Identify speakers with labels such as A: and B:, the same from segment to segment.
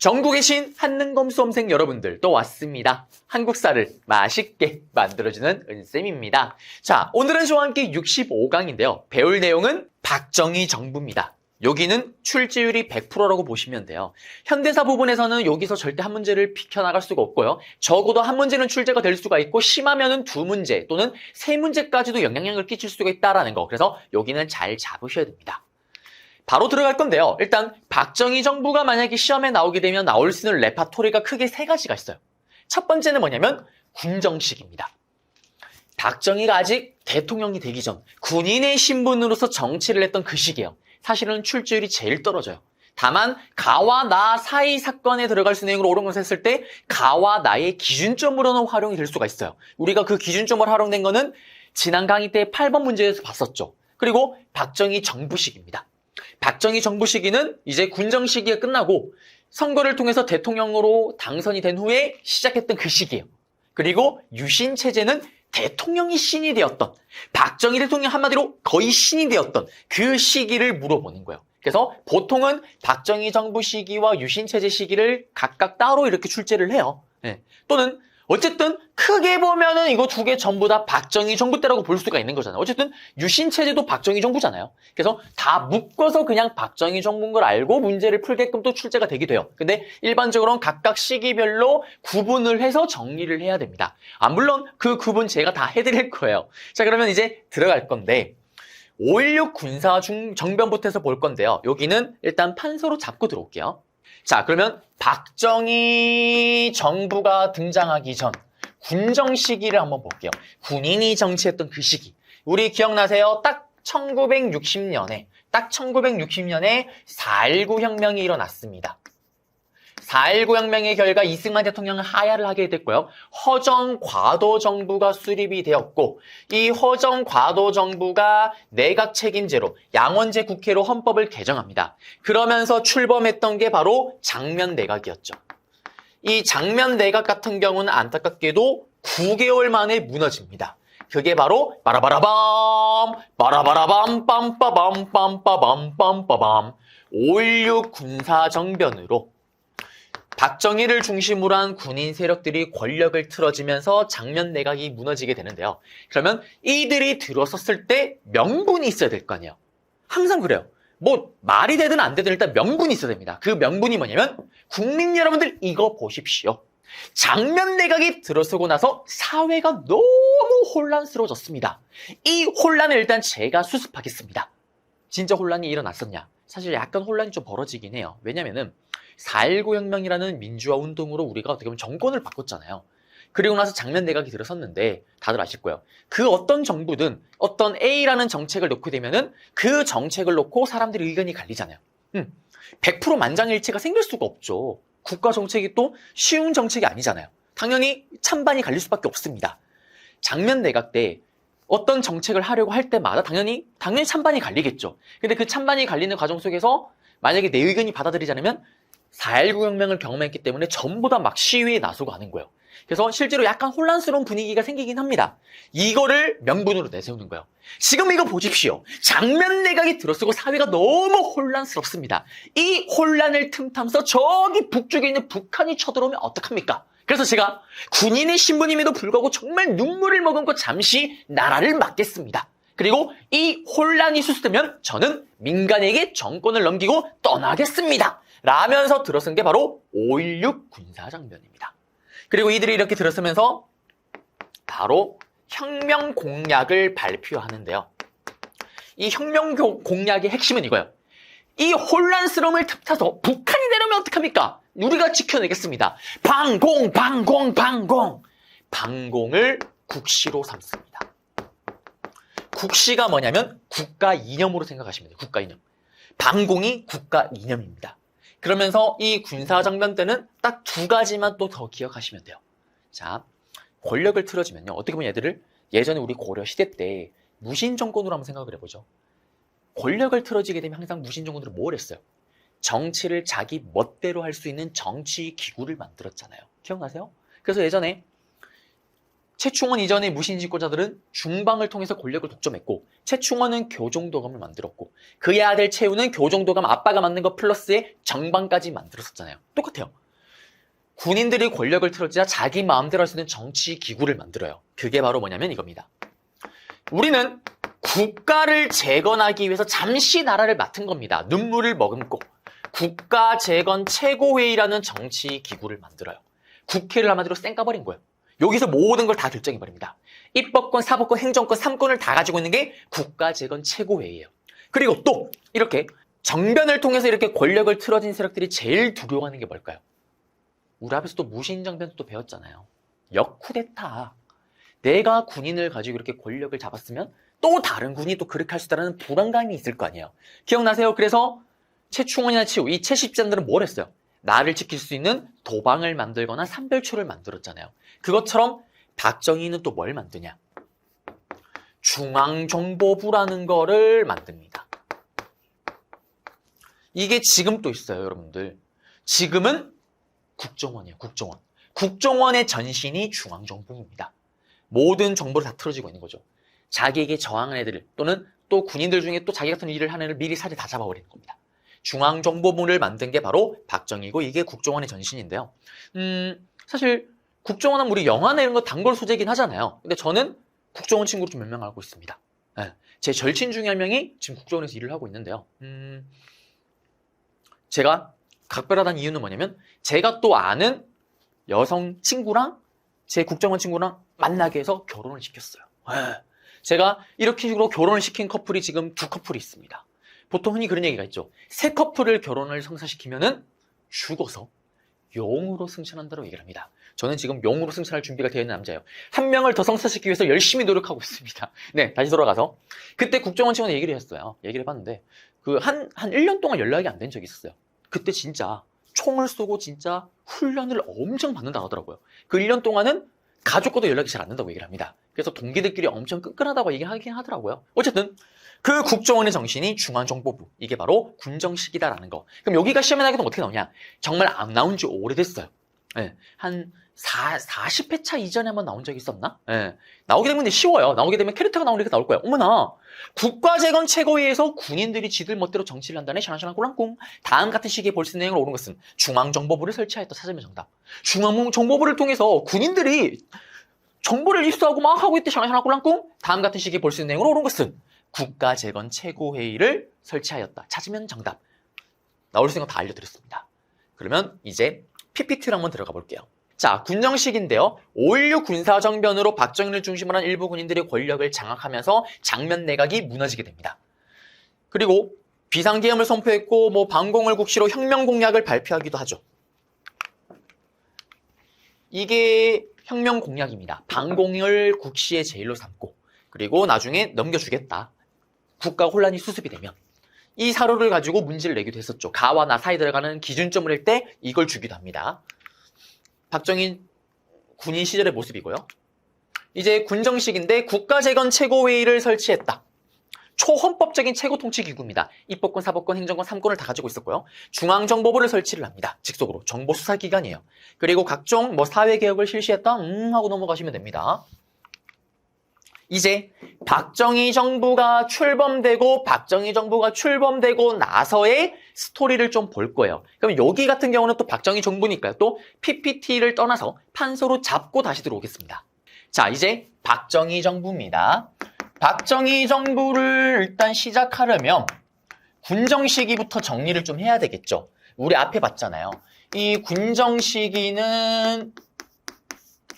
A: 전국에 계신 한능검 수험생 여러분들 또 왔습니다. 한국사를 맛있게 만들어주는 은쌤입니다. 자, 오늘은 저와 함께 65강인데요. 배울 내용은 박정희 정부입니다. 여기는 출제율이 100%라고 보시면 돼요. 현대사 부분에서는 여기서 절대 한 문제를 비켜나갈 수가 없고요. 적어도 한 문제는 출제가 될 수가 있고 심하면은 두 문제 또는 세 문제까지도 영향력을 끼칠 수가 있다라는 거. 그래서 여기는 잘 잡으셔야 됩니다. 바로 들어갈 건데요. 일단 박정희 정부가 만약에 시험에 나오게 되면 나올 수 있는 레파토리가 크게 세 가지가 있어요. 첫 번째는 뭐냐면 군정식입니다. 박정희가 아직 대통령이 되기 전 군인의 신분으로서 정치를 했던 그 시기예요. 사실은 출제율이 제일 떨어져요. 다만 가와 나 사이 사건에 들어갈 수 있는 내용으로 옳은 것을 했을 때 가와 나의 기준점으로는 활용이 될 수가 있어요. 우리가 그 기준점으로 활용된 거는 지난 강의 때 8번 문제에서 봤었죠. 그리고 박정희 정부 시기입니다. 박정희 정부 시기는 이제 군정 시기가 끝나고 선거를 통해서 대통령으로 당선이 된 후에 시작했던 그 시기예요. 그리고 유신 체제는 대통령이 신이 되었던, 박정희 대통령 한마디로 거의 신이 되었던 그 시기를 물어보는 거예요. 그래서 보통은 박정희 정부 시기와 유신 체제 시기를 각각 따로 이렇게 출제를 해요. 또는 어쨌든 크게 보면은 이거 두 개 전부 다 박정희 정부 때라고 볼 수가 있는 거잖아요. 어쨌든 유신 체제도 박정희 정부잖아요. 그래서 다 묶어서 그냥 박정희 정부인 걸 알고 문제를 풀게끔 또 출제가 되기도 해요. 근데 일반적으로는 각각 시기별로 구분을 해서 정리를 해야 됩니다. 물론 그 구분 제가 다 해드릴 거예요. 자, 그러면 이제 들어갈 건데 5.16 군사 정변부터 해서 볼 건데요. 여기는 일단 판서로 잡고 들어올게요. 자, 그러면 박정희 정부가 등장하기 전 군정 시기를 한번 볼게요. 군인이 정치했던 그 시기. 우리 기억나세요? 딱 1960년에 4.19 혁명이 일어났습니다. 4.19 혁명의 결과 이승만 대통령은 하야를 하게 됐고요. 허정과도 정부가 수립이 되었고 이 허정과도 정부가 내각 책임제로 양원제 국회로 헌법을 개정합니다. 그러면서 출범했던 게 바로 장면 내각이었죠. 이 장면 내각 같은 경우는 안타깝게도 9개월 만에 무너집니다. 그게 바로 빠라바라밤 빠라바라밤 빰빠밤 빰빠밤 빰빠밤 5.16 군사정변으로 박정희를 중심으로 한 군인 세력들이 권력을 틀어지면서 장면 내각이 무너지게 되는데요. 그러면 이들이 들어섰을 때 명분이 있어야 될 거 아니에요. 항상 그래요. 뭐 말이 되든 안 되든 일단 명분이 있어야 됩니다. 그 명분이 뭐냐면 국민 여러분들 이거 보십시오. 장면 내각이 들어서고 나서 사회가 너무 혼란스러워졌습니다. 이 혼란을 일단 제가 수습하겠습니다. 진짜 혼란이 일어났었냐? 사실 약간 혼란이 좀 벌어지긴 해요. 왜냐면은 4.19 혁명이라는 민주화 운동으로 우리가 어떻게 보면 정권을 바꿨잖아요. 그리고 나서 장면 내각이 들어섰는데 다들 아실 거예요. 그 어떤 정부든 어떤 A라는 정책을 놓게 되면은 그 정책을 놓고 사람들의 의견이 갈리잖아요. 100% 만장일치가 생길 수가 없죠. 국가 정책이 또 쉬운 정책이 아니잖아요. 당연히 찬반이 갈릴 수밖에 없습니다. 장면 내각 때 어떤 정책을 하려고 할 때마다 당연히 찬반이 갈리겠죠. 근데 그 찬반이 갈리는 과정 속에서 만약에 내 의견이 받아들이지 않으면 4.19 혁명을 경험했기 때문에 전부 다 막 시위에 나서고 하는 거예요. 그래서 실제로 약간 혼란스러운 분위기가 생기긴 합니다. 이거를 명분으로 내세우는 거예요. 지금 이거 보십시오. 장면 내각이 들어서고 사회가 너무 혼란스럽습니다. 이 혼란을 틈타면서 저기 북쪽에 있는 북한이 쳐들어오면 어떡합니까? 그래서 제가 군인의 신분임에도 불구하고 정말 눈물을 머금고 잠시 나라를 맡겠습니다. 그리고 이 혼란이 수습되면 저는 민간에게 정권을 넘기고 떠나겠습니다. 라면서 들어선 게 바로 5.16 군사정변입니다. 그리고 이들이 이렇게 들어서면서 바로 혁명 공약을 발표하는데요. 이 혁명 공약의 핵심은 이거예요. 이 혼란스러움을 틈타서 북한이 내려오면 어떡합니까? 우리가 지켜내겠습니다. 방공! 방공을 국시로 삼습니다. 국시가 뭐냐면 국가 이념으로 생각하시면 돼요. 국가 이념. 방공이 국가 이념입니다. 그러면서 이 군사정변 때는 딱 두 가지만 또 더 기억하시면 돼요. 자, 권력을 틀어지면요. 어떻게 보면 얘들을 예전에 우리 고려 시대 때 무신정권으로 한번 생각을 해보죠. 권력을 틀어지게 되면 항상 무신정권으로 뭘 했어요? 정치를 자기 멋대로 할 수 있는 정치 기구를 만들었잖아요. 기억나세요? 그래서 예전에 최충원 이전의 무신진권자들은 중방을 통해서 권력을 독점했고 최충원은 교정도감을 만들었고 그의 아들 최우는 교정도감 아빠가 만든 거 플러스에 정방까지 만들었었잖아요. 똑같아요. 군인들이 권력을 틀어지자 자기 마음대로 할 수 있는 정치 기구를 만들어요. 그게 바로 뭐냐면 이겁니다. 우리는 국가를 재건하기 위해서 잠시 나라를 맡은 겁니다. 눈물을 머금고 국가재건 최고회의라는 정치 기구를 만들어요. 국회를 한마디로 쌩까버린 거예요. 여기서 모든 걸 다 결정해버립니다. 입법권, 사법권, 행정권, 3권을 다 가지고 있는 게 국가재건 최고회의예요. 그리고 또 이렇게 정변을 통해서 이렇게 권력을 틀어진 세력들이 제일 두려워하는 게 뭘까요? 우리 앞에서 또 무신정변도 또 배웠잖아요. 역쿠데타. 내가 군인을 가지고 이렇게 권력을 잡았으면 또 다른 군이 또 그렇게 할 수 있다는 불안감이 있을 거 아니에요. 기억나세요? 그래서 최충원이나 최우, 이 최십장들은 뭘 했어요? 나를 지킬 수 있는 도방을 만들거나 삼별초를 만들었잖아요. 그것처럼 박정희는 또 뭘 만드냐? 중앙정보부라는 거를 만듭니다. 이게 지금 또 있어요, 여러분들. 지금은 국정원이에요, 국정원. 국정원의 전신이 중앙정보부입니다. 모든 정보를 다 틀어지고 있는 거죠. 자기에게 저항한 애들 또는 또 군인들 중에 또 자기 같은 일을 하는 애를 미리 사실 다 잡아버리는 겁니다. 중앙정보부를 만든 게 바로 박정희고 이게 국정원의 전신인데요. 사실 국정원은 우리 영화나 이런 거 단골 소재이긴 하잖아요. 근데 저는 국정원 친구로 좀 몇 명 알고 있습니다. 네. 제 절친 중에 한 명이 지금 국정원에서 일을 하고 있는데요. 제가 각별하다는 이유는 뭐냐면 제가 또 아는 여성 친구랑 제 국정원 친구랑 만나게 해서 결혼을 시켰어요. 네. 제가 이렇게 식으로 결혼을 시킨 커플이 지금 2커플이 있습니다. 보통 흔히 그런 얘기가 있죠. 3커플을 결혼을 성사시키면은 죽어서 용으로 승천한다고 얘기를 합니다. 저는 지금 용으로 승천할 준비가 되어 있는 남자예요. 한 명을 더 성사시키기 위해서 열심히 노력하고 있습니다. 네, 다시 돌아가서 그때 국정원 친구는 얘기를 했어요. 얘기를 해봤는데 한 1년 동안 연락이 안 된 적이 있었어요. 그때 진짜 총을 쏘고 진짜 훈련을 엄청 받는다고 하더라고요. 그 1년 동안은 가족과도 연락이 잘 안 된다고 얘기를 합니다. 그래서 동기들끼리 엄청 끈끈하다고 얘기하긴 하더라고요. 어쨌든 그 국정원의 정신이 중앙정보부, 이게 바로 군정식이다라는 거. 그럼 여기가 시험에 나게 되면 어떻게 나오냐? 정말 안 나온 지 오래됐어요. 네, 한 40회차 이전에 한번 나온 적이 있었나? 네, 나오게 되면 쉬워요. 나오게 되면 캐릭터가 나오니까 나올 거예요. 어머나! 국가재건 최고위에서 군인들이 지들 멋대로 정치를 한다네. 샤나샤나 꿀랑꿍. 다음 같은 시기에 볼 수 있는 내용을 오른 것은 중앙정보부를 설치하였다. 찾으면 정답. 중앙정보부를 통해서 군인들이 정보를 입수하고 막 하고 있대. 샤나샤나 꿀랑꿍. 다음 같은 시기에 볼 수 있는 내용을 오른 것은 국가재건 최고회의를 설치하였다. 찾으면 정답. 나올 수 있는 거 다 알려드렸습니다. 그러면 이제 PPT로 한번 들어가 볼게요. 자, 군정식인데요. 5.16 군사정변으로 박정희를 중심으로 한 일부 군인들이 권력을 장악하면서 장면 내각이 무너지게 됩니다. 그리고 비상계엄을 선포했고 반공을 국시로 혁명 공약을 발표하기도 하죠. 이게 혁명 공약입니다. 반공을 국시의 제일로 삼고 그리고 나중에 넘겨주겠다. 국가 혼란이 수습이 되면. 이 사료를 가지고 문제를 내기도 했었죠. 가와 나 사이에 들어가는 기준점을 낼 때 이걸 주기도 합니다. 박정희 군인 시절의 모습이고요. 이제 군정식인데 국가재건 최고회의를 설치했다. 초헌법적인 최고통치기구입니다. 입법권, 사법권, 행정권 3권을 다 가지고 있었고요. 중앙정보부를 설치를 합니다. 직속으로 정보수사기관이에요. 그리고 각종 사회개혁을 실시했다 하고 넘어가시면 됩니다. 이제 박정희 정부가 출범되고 나서의 스토리를 좀 볼 거예요. 그럼 여기 같은 경우는 또 박정희 정부니까요. 또 PPT를 떠나서 판서로 잡고 다시 들어오겠습니다. 자, 이제 박정희 정부입니다. 박정희 정부를 일단 시작하려면 군정 시기부터 정리를 좀 해야 되겠죠. 우리 앞에 봤잖아요. 이 군정 시기는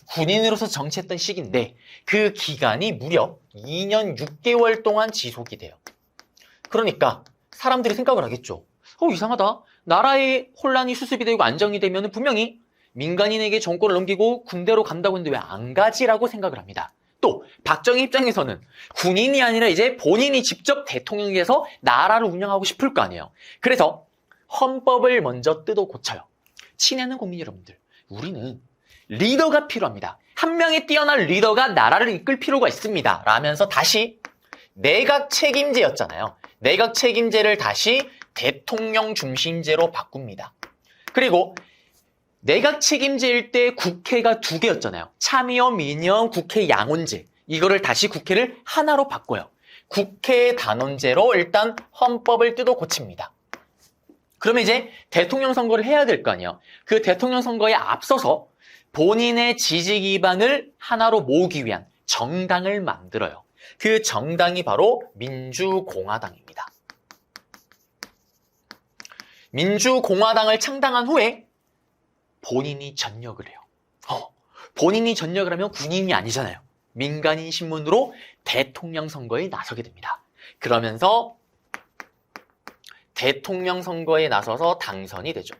A: 군인으로서 정치했던 시기인데 그 기간이 무려 2년 6개월 동안 지속이 돼요. 그러니까 사람들이 생각을 하겠죠. 이상하다. 나라의 혼란이 수습이 되고 안정이 되면 분명히 민간인에게 정권을 넘기고 군대로 간다고 했는데 왜 안 가지라고 생각을 합니다. 또 박정희 입장에서는 군인이 아니라 이제 본인이 직접 대통령이 돼서 나라를 운영하고 싶을 거 아니에요. 그래서 헌법을 먼저 뜯어 고쳐요. 친애하는 국민 여러분들, 우리는 리더가 필요합니다. 한 명의 뛰어난 리더가 나라를 이끌 필요가 있습니다. 라면서 다시 내각 책임제였잖아요. 내각 책임제를 다시 대통령 중심제로 바꿉니다. 그리고 내각 책임제일 때 국회가 두 개였잖아요. 참의원, 민의원, 국회 양원제. 이거를 다시 국회를 하나로 바꿔요. 국회 단원제로 일단 헌법을 뜯어 고칩니다. 그러면 이제 대통령 선거를 해야 될 거 아니에요. 그 대통령 선거에 앞서서 본인의 지지 기반을 하나로 모으기 위한 정당을 만들어요. 그 정당이 바로 민주공화당입니다. 민주공화당을 창당한 후에 본인이 전역을 해요. 본인이 전역을 하면 군인이 아니잖아요. 민간인 신분으로 대통령 선거에 나서게 됩니다. 그러면서 대통령 선거에 나서서 당선이 되죠.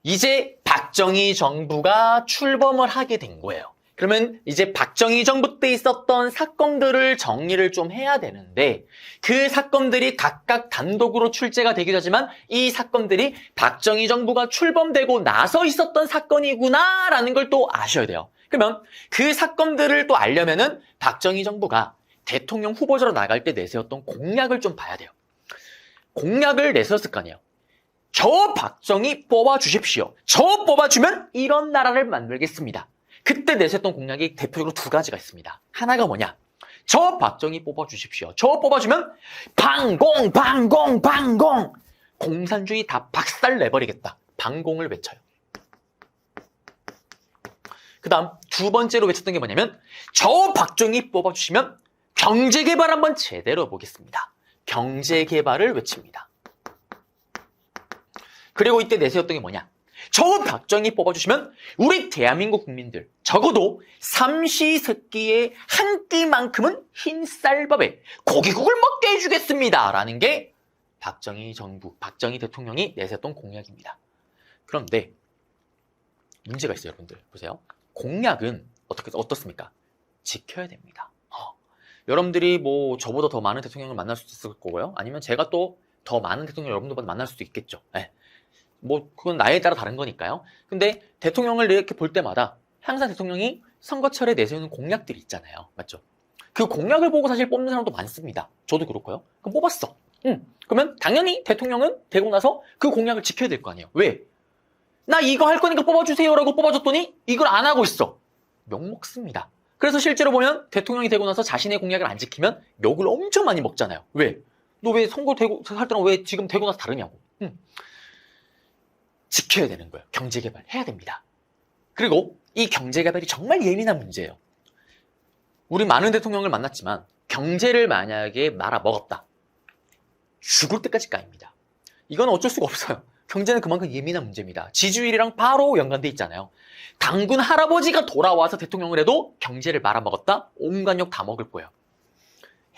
A: 이제 박정희 정부가 출범을 하게 된 거예요. 그러면 이제 박정희 정부 때 있었던 사건들을 정리를 좀 해야 되는데 그 사건들이 각각 단독으로 출제가 되기도 하지만 이 사건들이 박정희 정부가 출범되고 나서 있었던 사건이구나라는 걸 또 아셔야 돼요. 그러면 그 사건들을 또 알려면은 박정희 정부가 대통령 후보자로 나갈 때 내세웠던 공약을 좀 봐야 돼요. 공약을 내세웠을 거 아니에요. 저 박정희 뽑아주십시오. 저 뽑아주면 이런 나라를 만들겠습니다. 그때 내세웠던 공약이 대표적으로 두 가지가 있습니다. 하나가 뭐냐? 저 박정희 뽑아주십시오. 저 뽑아주면 방공, 방공, 방공! 공산주의 다 박살 내버리겠다. 방공을 외쳐요. 그 다음 두 번째로 외쳤던 게 뭐냐면 저 박정희 뽑아주시면 경제개발 한번 제대로 해보겠습니다. 경제개발을 외칩니다. 그리고 이때 내세웠던 게 뭐냐? 저 박정희 뽑아주시면 우리 대한민국 국민들 적어도 삼시세끼의 한 끼만큼은 흰쌀밥에 고기국을 먹게 해주겠습니다. 라는 게 박정희 정부, 박정희 대통령이 내세웠던 공약입니다. 그런데 문제가 있어요, 여러분들. 보세요. 공약은 어떻습니까? 지켜야 됩니다. 여러분들이 뭐 저보다 더 많은 대통령을 만날 수도 있을 거고요. 아니면 제가 또 더 많은 대통령을 여러분들보다 만날 수도 있겠죠. 네. 뭐 그건 나이에 따라 다른 거니까요. 근데 대통령을 이렇게 볼 때마다 항상 대통령이 선거철에 내세우는 공약들이 있잖아요. 맞죠? 그 공약을 보고 사실 뽑는 사람도 많습니다. 저도 그렇고요. 그럼 뽑았어. 그러면 당연히 대통령은 되고 나서 그 공약을 지켜야 될 거 아니에요. 왜? 나 이거 할 거니까 뽑아주세요라고 뽑아줬더니 이걸 안 하고 있어. 욕 먹습니다. 그래서 실제로 보면 대통령이 되고 나서 자신의 공약을 안 지키면 욕을 엄청 많이 먹잖아요. 왜? 너 왜 선거 되고 할 때랑 왜 지금 되고 나서 다르냐고. 지켜야 되는 거예요. 경제개발 해야 됩니다. 그리고 이 경제개발이 정말 예민한 문제예요. 우리 많은 대통령을 만났지만 경제를 만약에 말아먹었다. 죽을 때까지 까입니다. 이건 어쩔 수가 없어요. 경제는 그만큼 예민한 문제입니다. 지지율이랑 바로 연관돼 있잖아요. 당군 할아버지가 돌아와서 대통령을 해도 경제를 말아먹었다? 온갖 욕 다 먹을 거예요.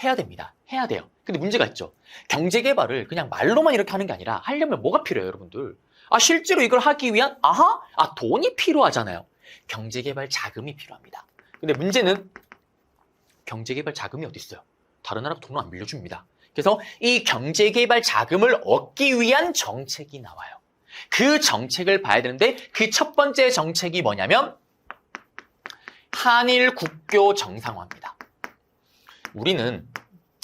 A: 해야 됩니다. 해야 돼요. 근데 문제가 있죠. 경제개발을 그냥 말로만 이렇게 하는 게 아니라 하려면 뭐가 필요해요, 여러분들? 실제로 이걸 하기 위한 돈이 필요하잖아요. 경제개발 자금이 필요합니다. 근데 문제는 경제개발 자금이 어디 있어요? 다른 나라 돈을 안 빌려줍니다. 그래서 이 경제개발 자금을 얻기 위한 정책이 나와요. 그 정책을 봐야 되는데 그 첫 번째 정책이 뭐냐면 한일 국교 정상화입니다. 우리는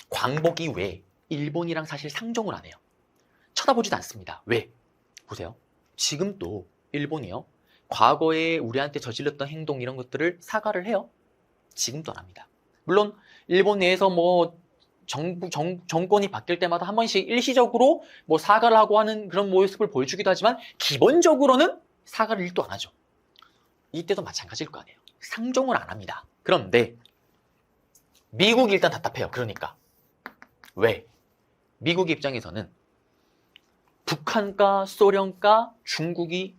A: 광복 이후에 일본이랑 사실 상종을 안 해요. 쳐다보지도 않습니다. 왜? 보세요. 지금 또 일본이요. 과거에 우리한테 저질렀던 행동 이런 것들을 사과를 해요. 지금도 안 합니다. 물론 일본 내에서 뭐 정권이 바뀔 때마다 한 번씩 일시적으로 뭐 사과를 하고 하는 그런 모습을 보여주기도 하지만 기본적으로는 사과를 1도 안 하죠. 이때도 마찬가지일 거 아니에요. 상종을 안 합니다. 그런데 미국이 일단 답답해요. 그러니까 왜? 미국 입장에서는 북한과 소련과 중국이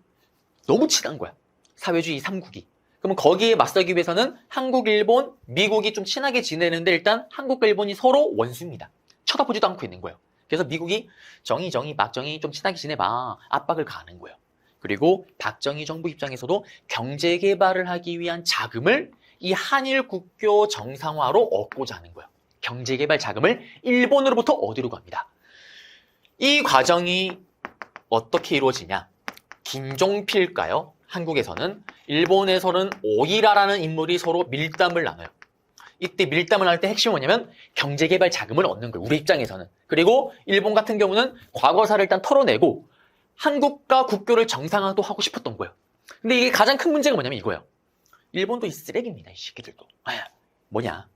A: 너무 친한 거야. 사회주의 3국이. 그러면 거기에 맞서기 위해서는 한국, 일본, 미국이 좀 친하게 지내는데 일단 한국과 일본이 서로 원수입니다. 쳐다보지도 않고 있는 거예요. 그래서 미국이 정의, 박정희 좀 친하게 지내봐. 압박을 가하는 거예요. 그리고 박정희 정부 입장에서도 경제개발을 하기 위한 자금을 이 한일 국교 정상화로 얻고자 하는 거예요. 경제개발 자금을 일본으로부터 얻으려고 합니다. 이 과정이 어떻게 이루어지냐? 김종필과요. 한국에서는, 일본에서는 오이라라는 인물이 서로 밀담을 나눠요. 이때 밀담을 할 때 핵심이 뭐냐면 경제개발 자금을 얻는 거예요. 우리 입장에서는. 그리고 일본 같은 경우는 과거사를 일단 털어내고 한국과 국교를 정상화도 하고 싶었던 거예요. 근데 이게 가장 큰 문제가 뭐냐면 이거예요. 일본도 이 쓰레기입니다. 이 새끼들도. 뭐냐?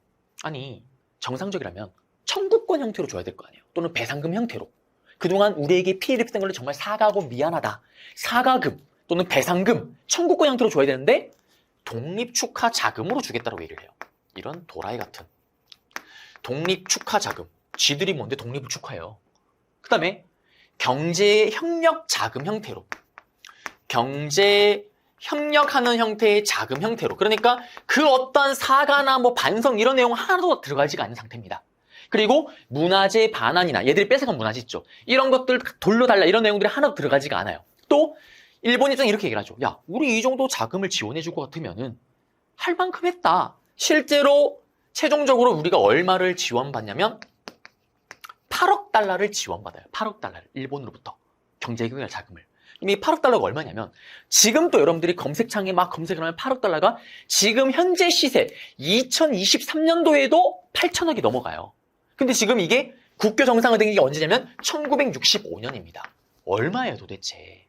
A: 아니 정상적이라면 청구권 형태로 줘야 될 거 아니에요. 또는 배상금 형태로. 그동안 우리에게 피해를 입힌 걸로 정말 사과하고 미안하다. 사과금 또는 배상금, 청구권 형태로 줘야 되는데 독립축하 자금으로 주겠다고 얘기를 해요. 이런 도라이 같은. 독립축하 자금. 쥐들이 뭔데 독립을 축하해요. 그 다음에 경제협력 자금 형태로. 경제 협력하는 형태의 자금 형태로. 그러니까 그 어떤 사과나 뭐 반성 이런 내용 하나도 들어가지가 않는 상태입니다. 그리고 문화재 반환이나 얘들이 뺏어간 문화재 있죠. 이런 것들 돌려달라 이런 내용들이 하나도 들어가지가 않아요. 또 일본 입장에 이렇게 얘기를 하죠. 야, 우리 이 정도 자금을 지원해 줄 것 같으면은 할 만큼 했다. 실제로 최종적으로 우리가 얼마를 지원받냐면 8억 달러를 지원받아요. 8억 달러를 일본으로부터 경제협력 자금을. 이 8억 달러가 얼마냐면 지금 또 여러분들이 검색창에 막 검색을 하면 8억 달러가 지금 현재 시세 2023년도에도 8천억이 넘어가요. 근데 지금 이게 국교 정상화된 게 언제냐면 1965년입니다. 얼마예요 도대체?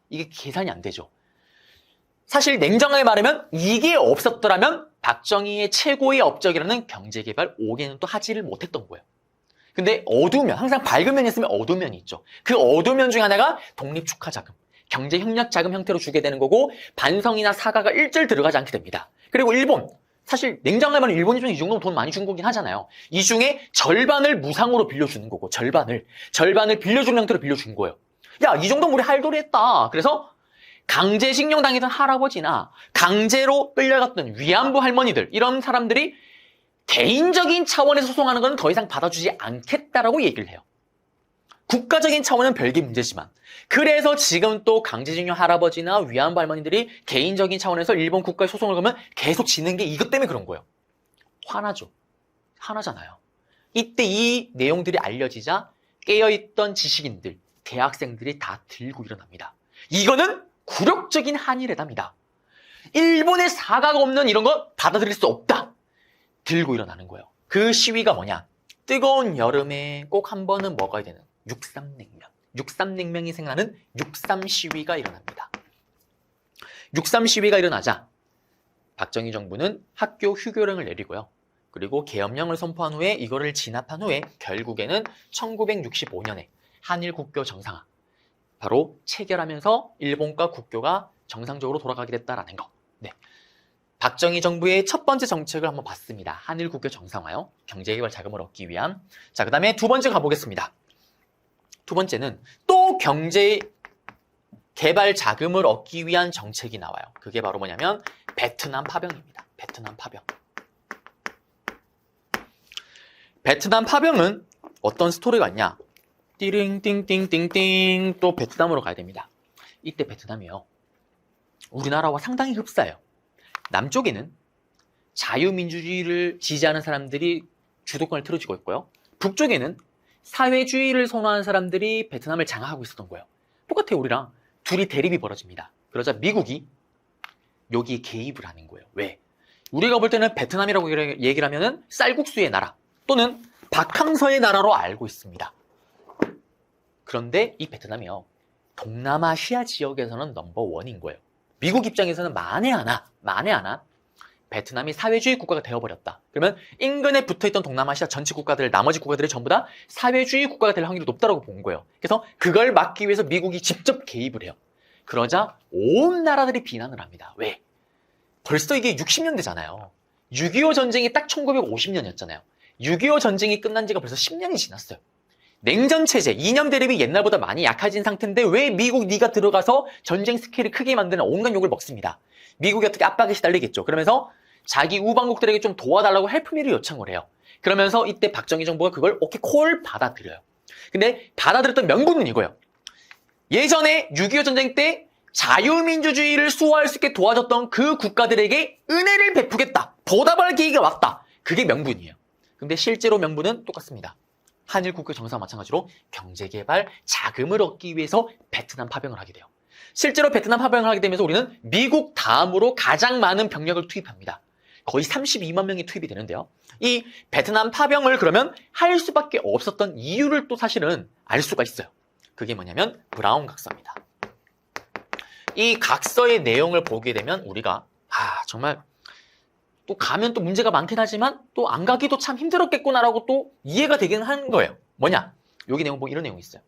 A: 이게 계산이 안 되죠. 사실 냉정하게 말하면 이게 없었더라면 박정희의 최고의 업적이라는 경제개발 5개는 또 하지를 못했던 거예요. 근데 어두운 면, 항상 밝은 면이 있으면 어두운 면이 있죠. 그 어두운 면 중에 하나가 독립축하자금, 경제협력자금 형태로 주게 되는 거고 반성이나 사과가 일절 들어가지 않게 됩니다. 그리고 일본, 사실 냉정하게 말하면 일본 입장에 이 정도면 돈 많이 준 거긴 하잖아요. 이 중에 절반을 무상으로 빌려주는 거고 절반을 빌려주는 형태로 빌려준 거예요. 야, 이 정도면 우리 할도리 했다. 그래서 강제징용 당했던 할아버지나 강제로 끌려갔던 위안부 할머니들 이런 사람들이 개인적인 차원에서 소송하는 건 더 이상 받아주지 않겠다라고 얘기를 해요. 국가적인 차원은 별개 문제지만 그래서 지금 또 강제징용 할아버지나 위안부 할머니들이 개인적인 차원에서 일본 국가에 소송을 걸면 계속 지는 게 이것 때문에 그런 거예요. 화나죠. 화나잖아요. 이때 이 내용들이 알려지자 깨어있던 지식인들, 대학생들이 다 들고 일어납니다. 이거는 굴욕적인 한일회담이다. 일본의 사과가 없는 이런 거 받아들일 수 없다. 들고 일어나는 거예요. 그 시위가 뭐냐? 뜨거운 여름에 꼭 한 번은 먹어야 되는 육삼냉면. 육삼냉면이 생각나는 육삼 시위가 일어납니다. 육삼 시위가 일어나자 박정희 정부는 학교 휴교령을 내리고요. 그리고 계엄령을 선포한 후에 이거를 진압한 후에 결국에는 1965년에 한일 국교 정상화 바로 체결하면서 일본과 국교가 정상적으로 돌아가게 됐다라는 거. 네. 박정희 정부의 첫 번째 정책을 한번 봤습니다. 한일 국교 정상화요. 경제개발 자금을 얻기 위한. 자, 그 다음에 두 번째 가보겠습니다. 두 번째는 또 경제개발 자금을 얻기 위한 정책이 나와요. 그게 바로 뭐냐면 베트남 파병입니다. 베트남 파병. 베트남 파병은 어떤 스토리가 있냐? 띠링띵띵띵띵 또 베트남으로 가야 됩니다. 이때 베트남이요. 우리나라와 상당히 흡사해요. 남쪽에는 자유민주주의를 지지하는 사람들이 주도권을 틀어주고 있고요. 북쪽에는 사회주의를 선호하는 사람들이 베트남을 장악하고 있었던 거예요. 똑같아요. 우리랑 둘이 대립이 벌어집니다. 그러자 미국이 여기에 개입을 하는 거예요. 왜? 우리가 볼 때는 베트남이라고 얘기를 하면은 쌀국수의 나라 또는 박항서의 나라로 알고 있습니다. 그런데 이 베트남이요. 동남아시아 지역에서는 넘버원인 거예요. 미국 입장에서는 만에 하나 베트남이 사회주의 국가가 되어버렸다. 그러면 인근에 붙어있던 동남아시아 전체 국가들, 나머지 국가들이 전부 다 사회주의 국가가 될 확률이 높다고 본 거예요. 그래서 그걸 막기 위해서 미국이 직접 개입을 해요. 그러자 온 나라들이 비난을 합니다. 왜? 벌써 이게 60년대잖아요. 6.25 전쟁이 딱 1950년이었잖아요. 6.25 전쟁이 끝난 지가 벌써 10년이 지났어요. 냉전체제, 이념 대립이 옛날보다 많이 약해진 상태인데 왜 미국 네가 들어가서 전쟁 스케일을 크게 만드는 온갖 욕을 먹습니다. 미국이 어떻게 압박에 시달리겠죠. 그러면서 자기 우방국들에게 좀 도와달라고 헬프미를 요청을 해요. 그러면서 이때 박정희 정부가 그걸 오케이 콜 받아들여요. 근데 받아들였던 명분은 이거예요. 예전에 6.25 전쟁 때 자유민주주의를 수호할 수 있게 도와줬던 그 국가들에게 은혜를 베푸겠다. 보답할 계기가 왔다. 그게 명분이에요. 근데 실제로 명분은 똑같습니다. 한일 국교 정상화 마찬가지로 경제개발 자금을 얻기 위해서 베트남 파병을 하게 돼요. 실제로 베트남 파병을 하게 되면서 우리는 미국 다음으로 가장 많은 병력을 투입합니다. 거의 32만 명이 투입이 되는데요. 이 베트남 파병을 그러면 할 수밖에 없었던 이유를 또 사실은 알 수가 있어요. 그게 뭐냐면 브라운 각서입니다. 이 각서의 내용을 보게 되면 우리가 정말 또 가면 또 문제가 많긴 하지만 또 안 가기도 참 힘들었겠구나라고 또 이해가 되긴 하는 거예요. 뭐냐? 여기 내용 보면 이런 내용이 있어요.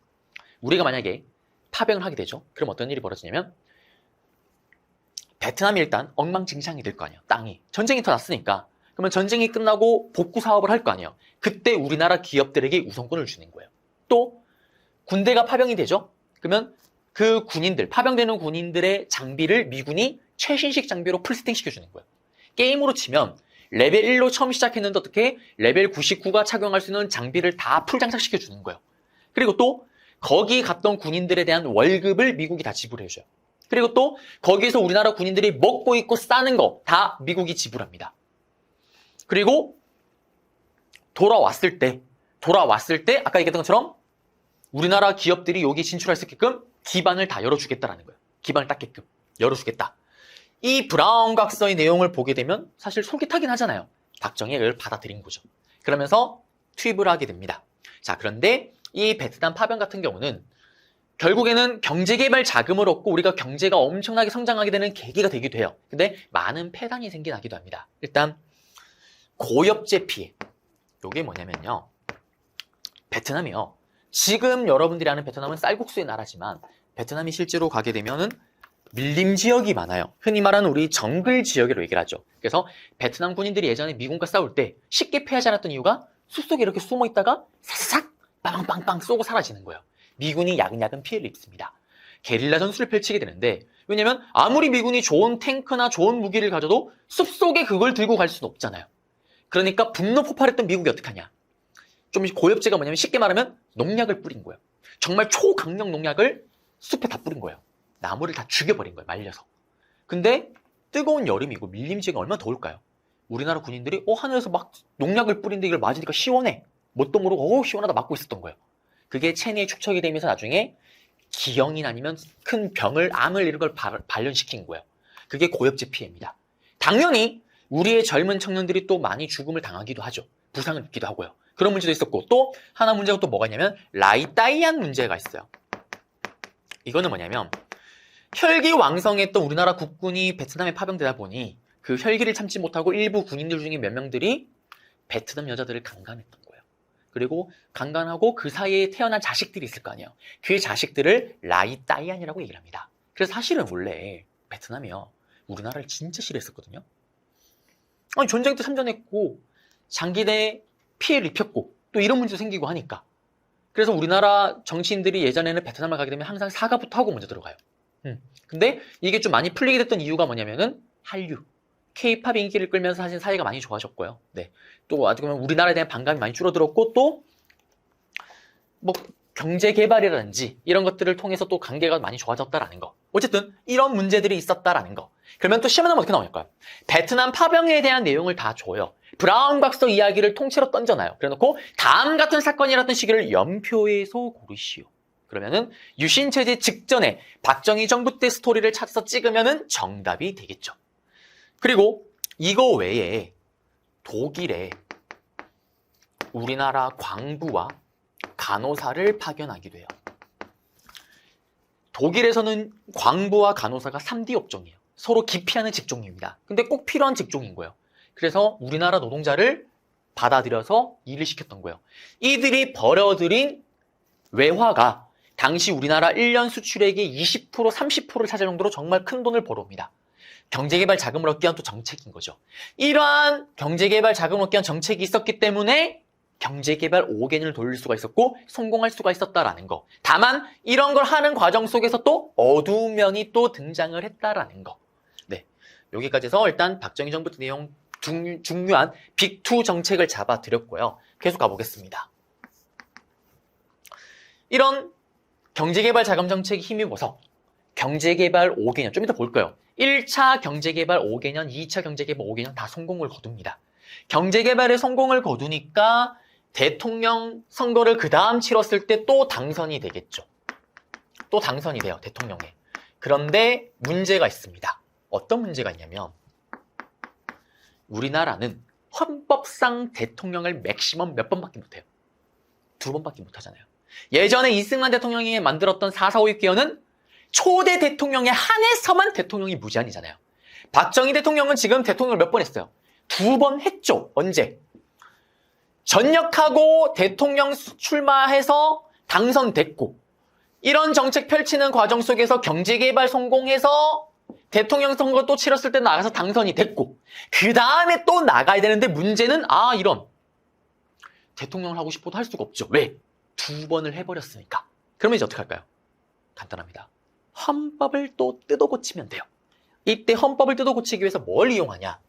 A: 우리가 만약에 파병을 하게 되죠. 그럼 어떤 일이 벌어지냐면 베트남이 일단 엉망진창이 될 거 아니에요. 땅이. 전쟁이 더 났으니까. 그러면 전쟁이 끝나고 복구 사업을 할 거 아니에요. 그때 우리나라 기업들에게 우선권을 주는 거예요. 또 군대가 파병이 되죠. 그러면 그 군인들, 파병되는 군인들의 장비를 미군이 최신식 장비로 풀세팅 시켜주는 거예요. 게임으로 치면 레벨 1로 처음 시작했는데 어떻게 레벨 99가 착용할 수 있는 장비를 다 풀 장착시켜주는 거예요. 그리고 또 거기 갔던 군인들에 대한 월급을 미국이 다 지불해줘요. 그리고 또 거기에서 우리나라 군인들이 먹고 있고 싸는 거 다 미국이 지불합니다. 그리고 돌아왔을 때 아까 얘기했던 것처럼 우리나라 기업들이 여기 진출할 수 있게끔 기반을 다 열어주겠다라는 거예요. 기반을 닦게끔 열어주겠다. 이 브라운 각서의 내용을 보게 되면 사실 솔깃하긴 하잖아요. 박정희가 이걸 받아들인 거죠. 그러면서 투입을 하게 됩니다. 자, 그런데 이 베트남 파병 같은 경우는 결국에는 경제개발 자금을 얻고 우리가 경제가 엄청나게 성장하게 되는 계기가 되기도 해요. 근데 많은 폐단이 생겨나기도 합니다. 일단 고엽제 피해. 이게 뭐냐면요. 베트남이요. 지금 여러분들이 아는 베트남은 쌀국수의 나라지만 베트남이 실제로 가게 되면은 밀림 지역이 많아요. 흔히 말하는 우리 정글 지역이라고 얘기를 하죠. 그래서 베트남 군인들이 예전에 미군과 싸울 때 쉽게 패하지 않았던 이유가 숲속에 이렇게 숨어 있다가 사사삭 빵빵빵 쏘고 사라지는 거예요. 미군이 야금야금 피해를 입습니다. 게릴라 전술을 펼치게 되는데 왜냐면 아무리 미군이 좋은 탱크나 좋은 무기를 가져도 숲속에 그걸 들고 갈 수는 없잖아요. 그러니까 분노 폭발했던 미국이 어떻게 하냐. 좀 고엽제가 뭐냐면 쉽게 말하면 농약을 뿌린 거예요. 정말 초강력 농약을 숲에 다 뿌린 거예요. 나무를 다 죽여버린 거예요. 말려서. 근데 뜨거운 여름이고 밀림 지역이 얼마나 더울까요? 우리나라 군인들이 하늘에서 막 농약을 뿌린데 이걸 맞으니까 시원해. 뭣도 모르고 시원하다 맞고 있었던 거예요. 그게 체내에 축적이 되면서 나중에 기형이나 아니면 큰 병을, 암을 이런 걸 발현시킨 거예요. 그게 고엽제 피해입니다. 당연히 우리의 젊은 청년들이 또 많이 죽음을 당하기도 하죠. 부상을 입기도 하고요. 그런 문제도 있었고 또 하나 문제가 또 뭐가 있냐면 라이따이안 문제가 있어요. 이거는 뭐냐면 혈기왕성했던 우리나라 국군이 베트남에 파병되다 보니 그 혈기를 참지 못하고 일부 군인들 중에 몇 명들이 베트남 여자들을 강간했던 거예요. 그리고 강간하고 그 사이에 태어난 자식들이 있을 거 아니에요. 그 자식들을 라이따이안이라고 얘기를 합니다. 그래서 사실은 원래 베트남이요. 우리나라를 진짜 싫어했었거든요. 아니 전쟁 때 참전했고 장기 내 피해를 입혔고 또 이런 문제도 생기고 하니까 그래서 우리나라 정치인들이 예전에는 베트남을 가게 되면 항상 사과부터 하고 먼저 들어가요. 근데 이게 좀 많이 풀리게 됐던 이유가 뭐냐면은 한류, K-팝 인기를 끌면서 사실 사이가 많이 좋아졌고요. 네. 또 어떻게 보면 우리나라에 대한 반감이 많이 줄어들었고 또 뭐 경제 개발이라든지 이런 것들을 통해서 또 관계가 많이 좋아졌다라는 거. 어쨌든 이런 문제들이 있었다라는 거. 그러면 또 시험에 나면 어떻게 나올까요? 베트남 파병에 대한 내용을 다 줘요. 브라운 각서 이야기를 통째로 던져놔요. 그래놓고 다음 같은 사건이라던 시기를 연표에서 고르시오. 그러면은 유신체제 직전에 박정희 정부 때 스토리를 찾아서 찍으면은 정답이 되겠죠. 그리고 이거 외에 독일에 우리나라 광부와 간호사를 파견하기도 해요. 독일에서는 광부와 간호사가 3D 업종이에요. 서로 기피하는 직종입니다. 근데 꼭 필요한 직종인 거예요. 그래서 우리나라 노동자를 받아들여서 일을 시켰던 거예요. 이들이 벌어들인 외화가 당시 우리나라 1년 수출액의 20%, 30%를 차지할 정도로 정말 큰 돈을 벌어옵니다. 경제개발 자금을 얻기 위한 또 정책인 거죠. 이러한 경제개발 자금을 얻기 위한 정책이 있었기 때문에 경제개발 5개년을 돌릴 수가 있었고 성공할 수가 있었다라는 거. 다만 이런 걸 하는 과정 속에서 또 어두운 면이 또 등장을 했다라는 거. 네, 여기까지 해서 일단 박정희 정부 때 내용 중요한 빅2 정책을 잡아드렸고요. 계속 가보겠습니다. 이런 경제개발 자금 정책이 힘입어서 경제개발 5개년, 좀 이따 볼 거예요. 1차 경제개발 5개년, 2차 경제개발 5개년 다 성공을 거둡니다. 경제개발에 성공을 거두니까 대통령 선거를 그 다음 치렀을 때 또 당선이 되겠죠. 또 당선이 돼요, 대통령에. 그런데 문제가 있습니다. 어떤 문제가 있냐면 우리나라는 헌법상 대통령을 맥시멈 몇 번밖에 못해요. 2번밖에 못하잖아요. 예전에 이승만 대통령이 만들었던 4.4.5.6개헌은 초대 대통령에 한해서만 대통령이 무제한이잖아요. 박정희 대통령은 지금 대통령을 몇 번 했어요? 2번 했죠. 언제? 전역하고 대통령 출마해서 당선됐고 이런 정책 펼치는 과정 속에서 경제개발 성공해서 대통령 선거 또 치렀을 때 나가서 당선이 됐고 그 다음에 또 나가야 되는데 문제는 이런 대통령을 하고 싶어도 할 수가 없죠. 왜? 2번을 해버렸으니까. 그러면 이제 어떻게 할까요? 간단합니다. 헌법을 또 뜯어고치면 돼요. 이때 헌법을 뜯어고치기 위해서 뭘 이용하냐?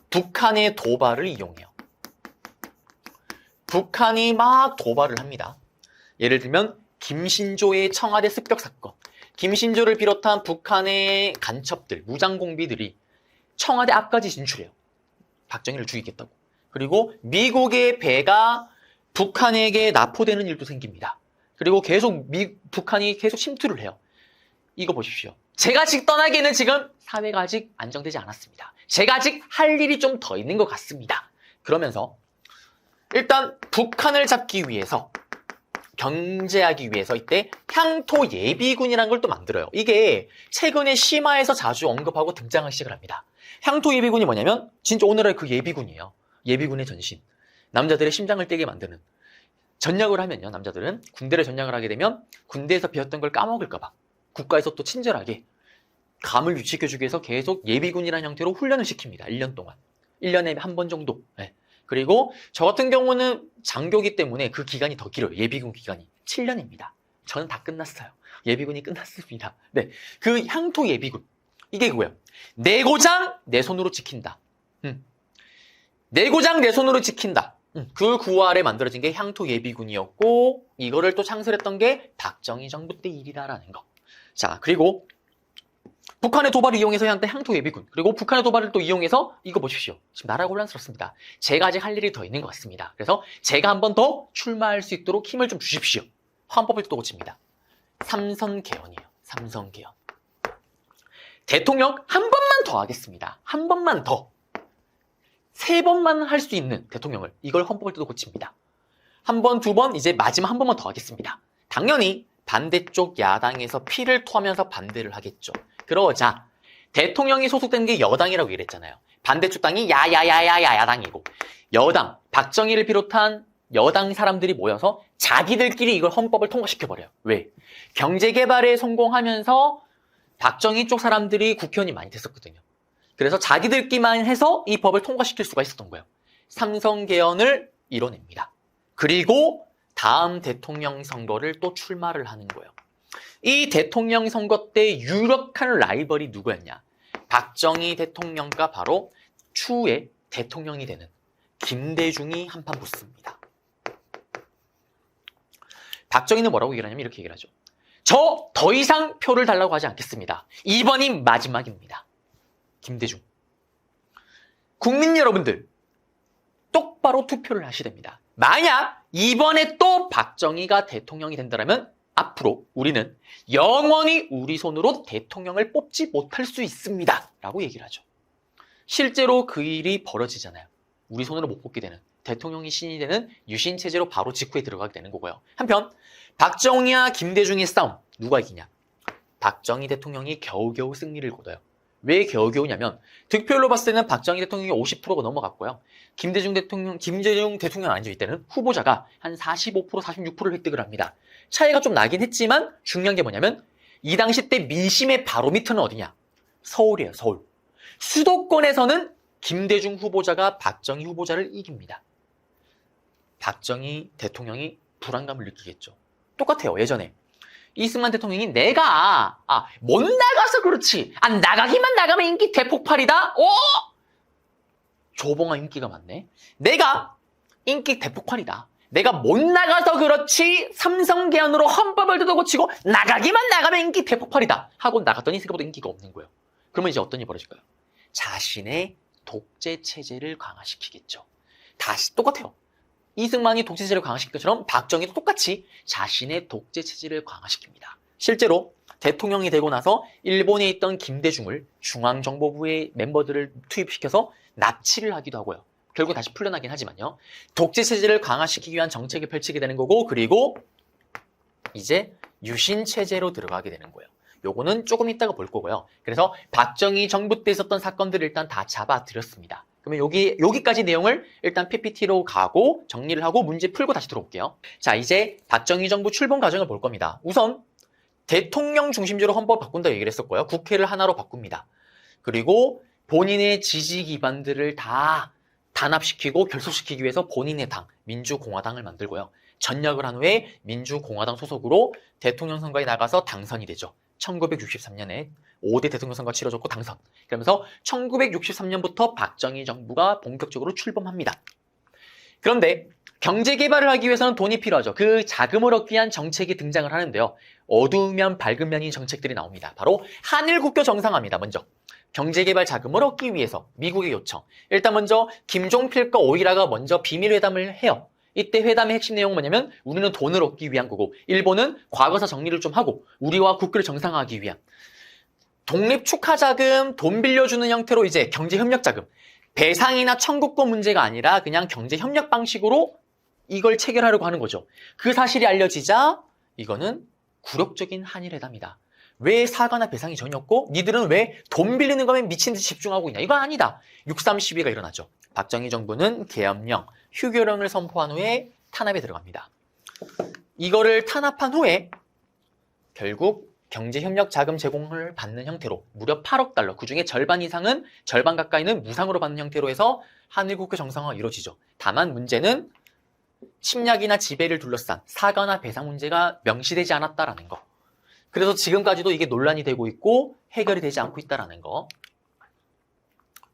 A: 북한의 도발을 이용해요. 북한이 막 도발을 합니다. 예를 들면 김신조의 청와대 습격 사건. 김신조를 비롯한 북한의 간첩들, 무장공비들이 청와대 앞까지 진출해요. 박정희를 죽이겠다고. 그리고 미국의 배가 북한에게 납포되는 일도 생깁니다. 그리고 계속 북한이 계속 침투를 해요. 이거 보십시오. 제가 아직 떠나기에는 지금 사회가 아직 안정되지 않았습니다. 제가 아직 할 일이 좀 더 있는 것 같습니다. 그러면서 일단 북한을 잡기 위해서 경제하기 위해서 이때 향토 예비군이라는 걸 또 만들어요. 이게 최근에 심화에서 자주 언급하고 등장하기 시작을 합니다. 향토 예비군이 뭐냐면 진짜 오늘의 그 예비군이에요. 예비군의 전신. 남자들의 심장을 뛰게 만드는. 전역을 하면요. 남자들은 군대를 전역을 하게 되면 군대에서 배웠던 걸 까먹을까 봐 국가에서 또 친절하게 감을 유지시켜주기 위해서 계속 예비군이라는 형태로 훈련을 시킵니다. 1년 동안. 1년에 한 번 정도. 네. 그리고 저 같은 경우는 장교기 때문에 그 기간이 더 길어요. 예비군 기간이. 7년입니다. 저는 다 끝났어요. 예비군이 끝났습니다. 네. 그 향토 예비군. 이게 뭐예요? 내 고장 내 손으로 지킨다. 내 고장 내 손으로 지킨다. 그 구호 아래 만들어진 게 향토 예비군이었고 이거를 또 창설했던 게 박정희 정부 때 일이다라는 거. 자, 그리고 북한의 도발을 이용해서 향토 예비군. 그리고 북한의 도발을 또 이용해서 이거 보십시오. 지금 나라가 혼란스럽습니다. 제가 아직 할 일이 더 있는 것 같습니다. 그래서 제가 한 번 더 출마할 수 있도록 힘을 좀 주십시오. 헌법을 또 고칩니다. 삼선개헌이에요. 삼선개헌. 대통령 한 번만 더 하겠습니다. 한 번만 더. 3번만 할 수 있는 대통령을 이걸 헌법을 또 고칩니다. 한 번, 2번, 이제 마지막 한 번만 더 하겠습니다. 당연히 반대쪽 야당에서 피를 토하면서 반대를 하겠죠. 그러자 대통령이 소속된 게 여당이라고 이랬잖아요. 반대쪽 당이 야당이고 여당, 박정희를 비롯한 여당 사람들이 모여서 자기들끼리 이걸 헌법을 통과시켜버려요. 왜? 경제개발에 성공하면서 박정희 쪽 사람들이 국회의원이 많이 됐었거든요. 그래서 자기들끼리만 해서 이 법을 통과시킬 수가 있었던 거예요. 삼선개헌을 이뤄냅니다. 그리고 다음 대통령 선거를 또 출마를 하는 거예요. 이 대통령 선거 때 유력한 라이벌이 누구였냐? 박정희 대통령과 바로 추후에 대통령이 되는 김대중이 한판 붙습니다. 박정희는 뭐라고 얘기를 하냐면 이렇게 얘기를 하죠. 저 더 이상 표를 달라고 하지 않겠습니다. 이번이 마지막입니다. 김대중. 국민 여러분들 똑바로 투표를 하셔야 됩니다. 만약 이번에 또 박정희가 대통령이 된다면 앞으로 우리는 영원히 우리 손으로 대통령을 뽑지 못할 수 있습니다. 라고 얘기를 하죠. 실제로 그 일이 벌어지잖아요. 우리 손으로 못 뽑게 되는 대통령이 신이 되는 유신체제로 바로 직후에 들어가게 되는 거고요. 한편 박정희와 김대중의 싸움 누가 이기냐? 박정희 대통령이 겨우겨우 승리를 거둬요. 왜 겨우겨우냐면 득표율로 봤을 때는 박정희 대통령이 50%가 넘어갔고요. 김대중 대통령 아니죠. 이때는 후보자가 한 45%, 46%를 획득을 합니다. 차이가 좀 나긴 했지만 중요한 게 뭐냐면 이 당시 때 민심의 바로미터는 어디냐? 서울이에요. 서울. 수도권에서는 김대중 후보자가 박정희 후보자를 이깁니다. 박정희 대통령이 불안감을 느끼겠죠. 똑같아요. 예전에 이승만 대통령이 내가 못 나가서 그렇지 나가기만 나가면 인기 대폭발이다. 조봉아 인기가 많네. 내가 인기 대폭발이다. 내가 못 나가서 그렇지 삼성개헌으로 헌법을 뜯어고치고 나가기만 나가면 인기 대폭발이다 하고 나갔더니 생각보다 인기가 없는 거예요. 그러면 이제 어떤 일이 벌어질까요? 자신의 독재 체제를 강화시키겠죠. 다시 똑같아요. 이승만이 독재 체제를 강화시킨 것처럼 박정희도 똑같이 자신의 독재 체제를 강화시킵니다. 실제로 대통령이 되고 나서 일본에 있던 김대중을 중앙정보부의 멤버들을 투입시켜서 납치를 하기도 하고요. 결국 다시 풀려나긴 하지만요. 독재 체제를 강화시키기 위한 정책을 펼치게 되는 거고 그리고 이제 유신체제로 들어가게 되는 거예요. 요거는 조금 이따가 볼 거고요. 그래서 박정희 정부 때 있었던 사건들을 일단 다 잡아드렸습니다. 그러면 여기까지 내용을 일단 PPT로 가고 정리를 하고 문제 풀고 다시 들어올게요. 자, 이제 박정희 정부 출범 과정을 볼 겁니다. 우선 대통령 중심제로 헌법 바꾼다 얘기를 했었고요. 국회를 하나로 바꿉니다. 그리고 본인의 지지 기반들을 다 단합시키고 결속시키기 위해서 본인의 당, 민주공화당을 만들고요. 전역을 한 후에 민주공화당 소속으로 대통령 선거에 나가서 당선이 되죠. 1963년에 5대 대통령 선거가 치러졌고 당선. 그러면서 1963년부터 박정희 정부가 본격적으로 출범합니다. 그런데 경제 개발을 하기 위해서는 돈이 필요하죠. 그 자금을 얻기 위한 정책이 등장을 하는데요. 어두운 면 밝은 면인 정책들이 나옵니다. 바로 한일 국교 정상화입니다. 먼저 경제 개발 자금을 얻기 위해서 미국의 요청. 일단 먼저 김종필과 오이라가 먼저 비밀 회담을 해요. 이때 회담의 핵심 내용은 뭐냐면 우리는 돈을 얻기 위한 거고 일본은 과거사 정리를 좀 하고 우리와 국교를 정상화하기 위한 독립 축하 자금, 돈 빌려주는 형태로 이제 경제 협력 자금, 배상이나 청구권 문제가 아니라 그냥 경제 협력 방식으로 이걸 체결하려고 하는 거죠. 그 사실이 알려지자 이거는 굴욕적인 한일 회담이다. 왜 사과나 배상이 전혀 없고 니들은 왜 돈 빌리는 거에 미친 듯이 집중하고 있냐. 이거 아니다. 6.3 시위가 일어나죠. 박정희 정부는 계엄령, 휴교령을 선포한 후에 탄압에 들어갑니다. 이거를 탄압한 후에 결국 경제협력 자금 제공을 받는 형태로 무려 8억 달러, 그중에 절반 이상은, 절반 가까이는 무상으로 받는 형태로 해서 한일국교 정상화가 이루어지죠. 다만 문제는 침략이나 지배를 둘러싼 사과나 배상 문제가 명시되지 않았다라는 거. 그래서 지금까지도 이게 논란이 되고 있고 해결이 되지 않고 있다라는 거.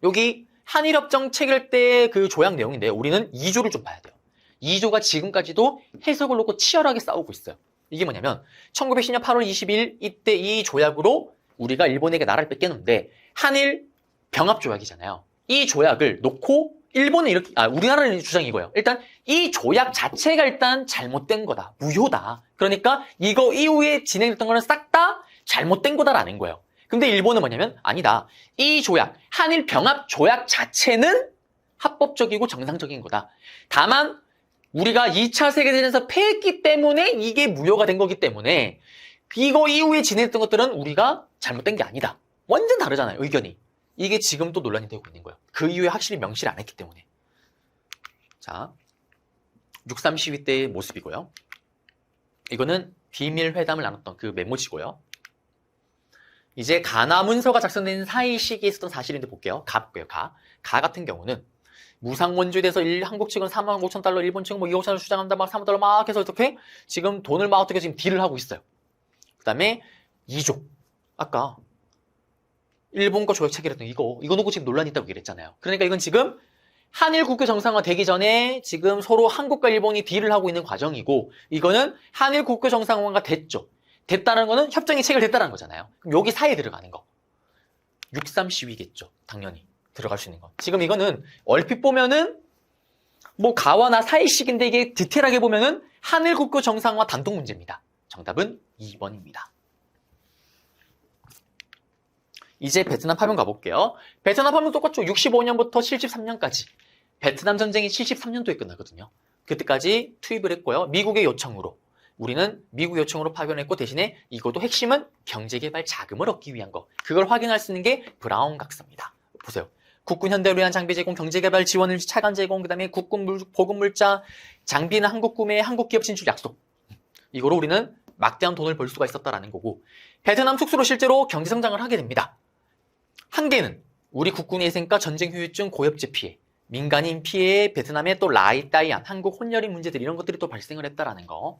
A: 여기 한일협정 체결 때 그 조약 내용인데요. 우리는 2조를 좀 봐야 돼요. 2조가 지금까지도 해석을 놓고 치열하게 싸우고 있어요. 이게 뭐냐면 1910년 8월 22일 이때 이 조약으로 우리가 일본에게 나라를 뺏겼는데 한일 병합 조약이잖아요. 이 조약을 놓고 일본은 이렇게 우리나라는 주장이 이거예요. 일단 이 조약 자체가 일단 잘못된 거다. 무효다. 그러니까 이거 이후에 진행됐던 거는 싹 다 잘못된 거다라는 거예요. 근데 일본은 뭐냐면 아니다. 이 조약, 한일 병합 조약 자체는 합법적이고 정상적인 거다. 다만 우리가 2차 세계대전에서 패했기 때문에 이게 무효가 된 거기 때문에 이거 이후에 진행했던 것들은 우리가 잘못된 게 아니다. 완전 다르잖아요, 의견이. 이게 지금 또 논란이 되고 있는 거예요. 그 이후에 확실히 명시를 안 했기 때문에. 자, 6.3 시위 때의 모습이고요. 이거는 비밀 회담을 나눴던 그 메모지고요. 이제 가나 문서가 작성된 사이 시기에 있었던 사실인데 볼게요. 가볼게요. 가 같은 경우는 무상 원조에 대해서 한국 측은 4만 5천 달러, 일본 측은 뭐 2억 달러 주장한다, 막 3만 달러 막 해서 어떻게 지금 돈을 막 어떻게 지금 딜을 하고 있어요. 그 다음에 2조. 아까 일본과 조약 체결했던 이거 놓고 지금 논란이 있다고 얘기했잖아요. 그러니까 이건 지금 한일 국교 정상화 되기 전에 지금 서로 한국과 일본이 딜을 하고 있는 과정이고 이거는 한일 국교 정상화가 됐죠. 됐다는 거는 협정이 체결됐다는 거잖아요. 그럼 여기 사이에 들어가는 거. 6.3 시위겠죠. 당연히. 들어갈 수 있는 거. 지금 이거는 얼핏 보면은 뭐 가와나 사이식인데 이게 디테일하게 보면은 한일 국교 정상화 단독 문제입니다. 정답은 2번입니다. 이제 베트남 파병 가볼게요. 베트남 파병 똑같죠. 65년부터 73년까지. 베트남 전쟁이 73년도에 끝나거든요. 그때까지 투입을 했고요. 미국의 요청으로. 우리는 미국 요청으로 파견했고 대신에 이것도 핵심은 경제개발 자금을 얻기 위한 거. 그걸 확인할 수 있는 게 브라운 각서입니다. 보세요. 국군 현대를 위한 장비 제공, 경제개발 지원을 차관 제공, 그 다음에 국군 보급물자, 장비는 한국 구매, 한국 기업 진출 약속. 이거로 우리는 막대한 돈을 벌 수가 있었다라는 거고 베트남 특수로 실제로 경제성장을 하게 됩니다. 한계는 우리 국군의 희생과 전쟁 후유증, 고엽제 피해, 민간인 피해, 베트남의 또 라이따이안, 한국 혼혈인 문제들 이런 것들이 또 발생을 했다라는 거.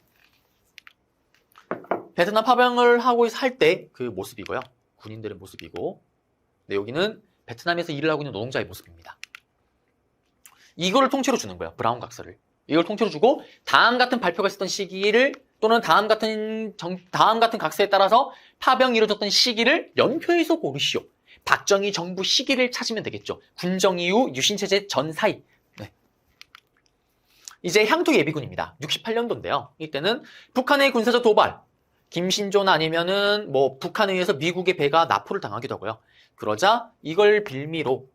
A: 베트남 파병을 하고 할 때 그 모습이고요. 군인들의 모습이고 네, 여기는 베트남에서 일을 하고 있는 노동자의 모습입니다. 이거를 통째로 주는 거예요. 브라운 각서를. 이걸 통째로 주고 다음 같은 발표가 있었던 시기를 또는 다음 같은 각서에 따라서 파병이 이루어졌던 시기를 연표해서 고르시오. 박정희 정부 시기를 찾으면 되겠죠. 군정 이후 유신체제 전 사이. 네. 이제 향토 예비군입니다. 68년도인데요. 이때는 북한의 군사적 도발, 김신조나 아니면은 뭐 북한에 의해서 미국의 배가 납포를 당하기도 하고요. 그러자 이걸 빌미로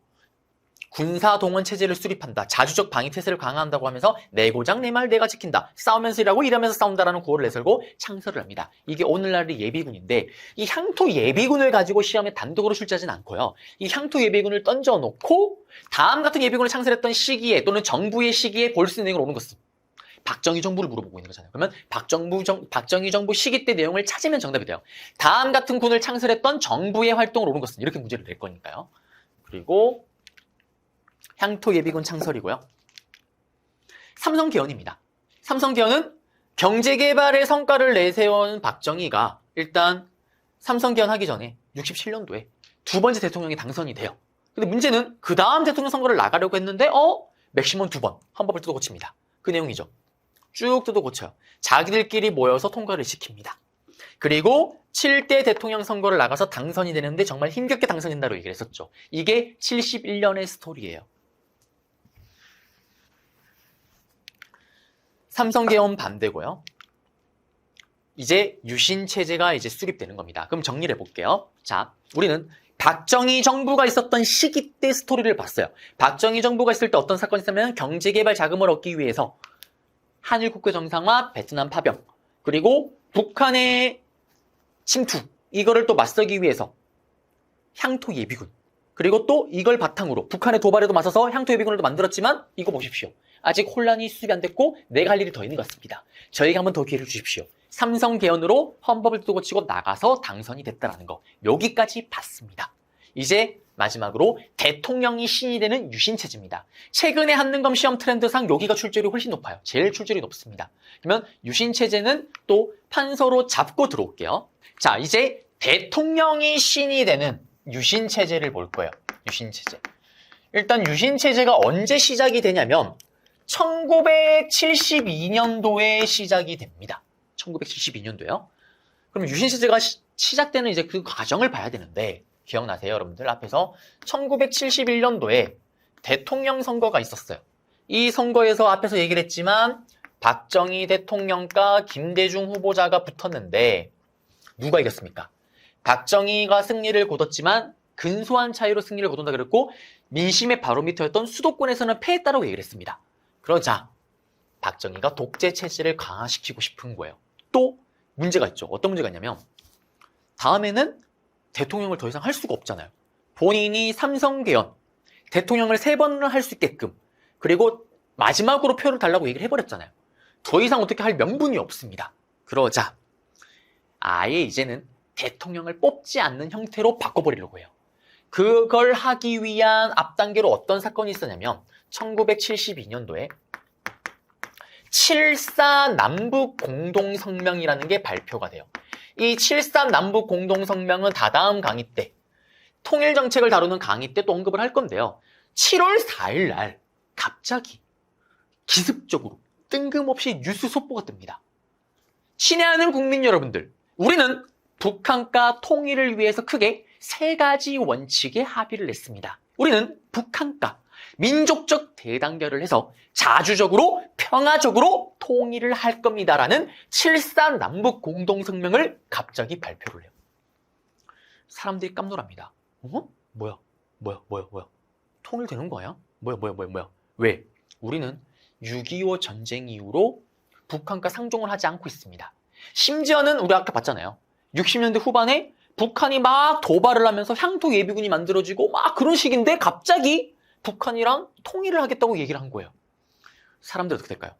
A: 군사동원 체제를 수립한다. 자주적 방위태세를 강화한다고 하면서 내 고장 내 말 내가 지킨다. 싸우면서 일하고 일하면서 싸운다라는 구호를 내세우고 창설을 합니다. 이게 오늘날의 예비군인데 이 향토 예비군을 가지고 시험에 단독으로 출제하지는 않고요. 이 향토 예비군을 던져놓고 다음 같은 예비군을 창설했던 시기에 또는 정부의 시기에 볼 수 있는 내용을 오는 것은 박정희 정부를 물어보고 있는 거잖아요. 그러면 박정희 정부 시기 때 내용을 찾으면 정답이 돼요. 다음 같은 군을 창설했던 정부의 활동을 오는 것은 이렇게 문제를 낼 거니까요. 그리고 향토 예비군 창설이고요. 삼성개헌입니다. 삼성개헌은 경제개발의 성과를 내세운 박정희가 일단 삼성개헌하기 전에 67년도에 두 번째 대통령이 당선이 돼요. 근데 문제는 그 다음 대통령 선거를 나가려고 했는데 맥시멈 2번 헌법을 뜯어 고칩니다. 그 내용이죠. 쭉 뜯어 고쳐요. 자기들끼리 모여서 통과를 시킵니다. 그리고 7대 대통령 선거를 나가서 당선이 되는데 정말 힘겹게 당선된다고 얘기를 했었죠. 이게 71년의 스토리예요. 삼성개헌 반대고요. 이제 유신체제가 이제 수립되는 겁니다. 그럼 정리를 해볼게요. 자, 우리는 박정희 정부가 있었던 시기 때 스토리를 봤어요. 박정희 정부가 있을 때 어떤 사건이 있었냐면 경제개발 자금을 얻기 위해서 한일 국교 정상화, 베트남 파병, 그리고 북한의 침투, 이거를 또 맞서기 위해서 향토 예비군, 그리고 또 이걸 바탕으로 북한의 도발에도 맞서서 향토 예비군을 또 만들었지만 이거 보십시오. 아직 혼란이 수습이 안 됐고 내가 할 일이 더 있는 것 같습니다. 저에게 한번 더 기회를 주십시오. 삼성개헌으로 헌법을 또 고치고 나가서 당선이 됐다라는 거. 여기까지 봤습니다. 이제 마지막으로 대통령이 신이 되는 유신체제입니다. 최근에 한능검 시험 트렌드상 여기가 출제율이 훨씬 높아요. 제일 출제율이 높습니다. 그러면 유신체제는 또 판서로 잡고 들어올게요. 자, 이제 대통령이 신이 되는 유신체제를 볼 거예요. 유신체제. 일단 유신체제가 언제 시작이 되냐면 1972년도에 시작이 됩니다. 1972년도요. 그럼 유신체제가 시작되는 이제 그 과정을 봐야 되는데 기억나세요, 여러분들? 앞에서 1971년도에 대통령 선거가 있었어요. 이 선거에서 앞에서 얘기를 했지만 박정희 대통령과 김대중 후보자가 붙었는데 누가 이겼습니까? 박정희가 승리를 거뒀지만 근소한 차이로 승리를 거둔다 그랬고 민심의 바로미터였던 수도권에서는 패했다라고 얘기를 했습니다. 그러자 박정희가 독재 체제를 강화시키고 싶은 거예요. 또 문제가 있죠. 어떤 문제가 있냐면 다음에는 대통령을 더 이상 할 수가 없잖아요. 본인이 삼성개헌, 대통령을 3번을 할 수 있게끔 그리고 마지막으로 표를 달라고 얘기를 해버렸잖아요. 더 이상 어떻게 할 명분이 없습니다. 그러자 아예 이제는 대통령을 뽑지 않는 형태로 바꿔버리려고 해요. 그걸 하기 위한 앞단계로 어떤 사건이 있었냐면 1972년도에 7.4 남북공동성명이라는 게 발표가 돼요. 이 7.3 남북공동성명은 다다음 강의 때 통일정책을 다루는 강의 때 또 언급을 할 건데요. 7월 4일 날 갑자기 기습적으로 뜬금없이 뉴스 속보가 뜹니다. 친애하는 국민 여러분들, 우리는 북한과 통일을 위해서 크게 3가지 원칙에 합의를 했습니다. 우리는 북한과 민족적 대단결을 해서 자주적으로 평화적으로 통일을 할 겁니다라는 7.4 남북공동성명을 갑자기 발표를 해요. 사람들이 깜놀합니다. 뭐야? 통일되는 거야? 뭐야? 왜? 우리는 6.25 전쟁 이후로 북한과 상종을 하지 않고 있습니다. 심지어는 우리 아까 봤잖아요. 60년대 후반에 북한이 막 도발을 하면서 향토 예비군이 만들어지고 막 그런 식인데 갑자기 북한이랑 통일을 하겠다고 얘기를 한 거예요. 사람들 어떻게 될까요?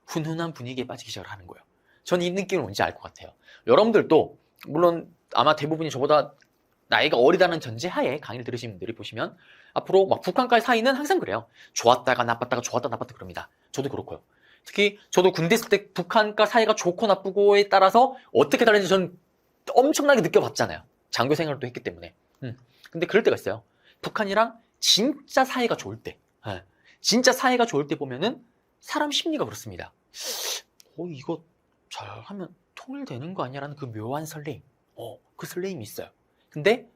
A: 훈훈한 분위기에 빠지기 시작을 하는 거예요. 전 이 느낌을 뭔지 알 것 같아요. 여러분들도 물론 아마 대부분이 저보다 나이가 어리다는 전제하에 강의를 들으신 분들이 보시면 앞으로 막 북한과의 사이는 항상 그래요. 좋았다가 나빴다가 좋았다 나빴다 그럽니다. 저도 그렇고요. 특히 저도 군대 있을 때 북한과 사이가 좋고 나쁘고에 따라서 어떻게 다른지 저는 엄청나게 느껴봤잖아요. 장교 생활도 했기 때문에. 근데 그럴 때가 있어요. 북한이랑 진짜 사이가 좋을 때, 진짜 사이가 좋을 때 보면은 사람 심리가 그렇습니다. 이거 잘하면 통일되는 거 아니야라는 그 묘한 설레임, 그 설레임이 있어요. 근데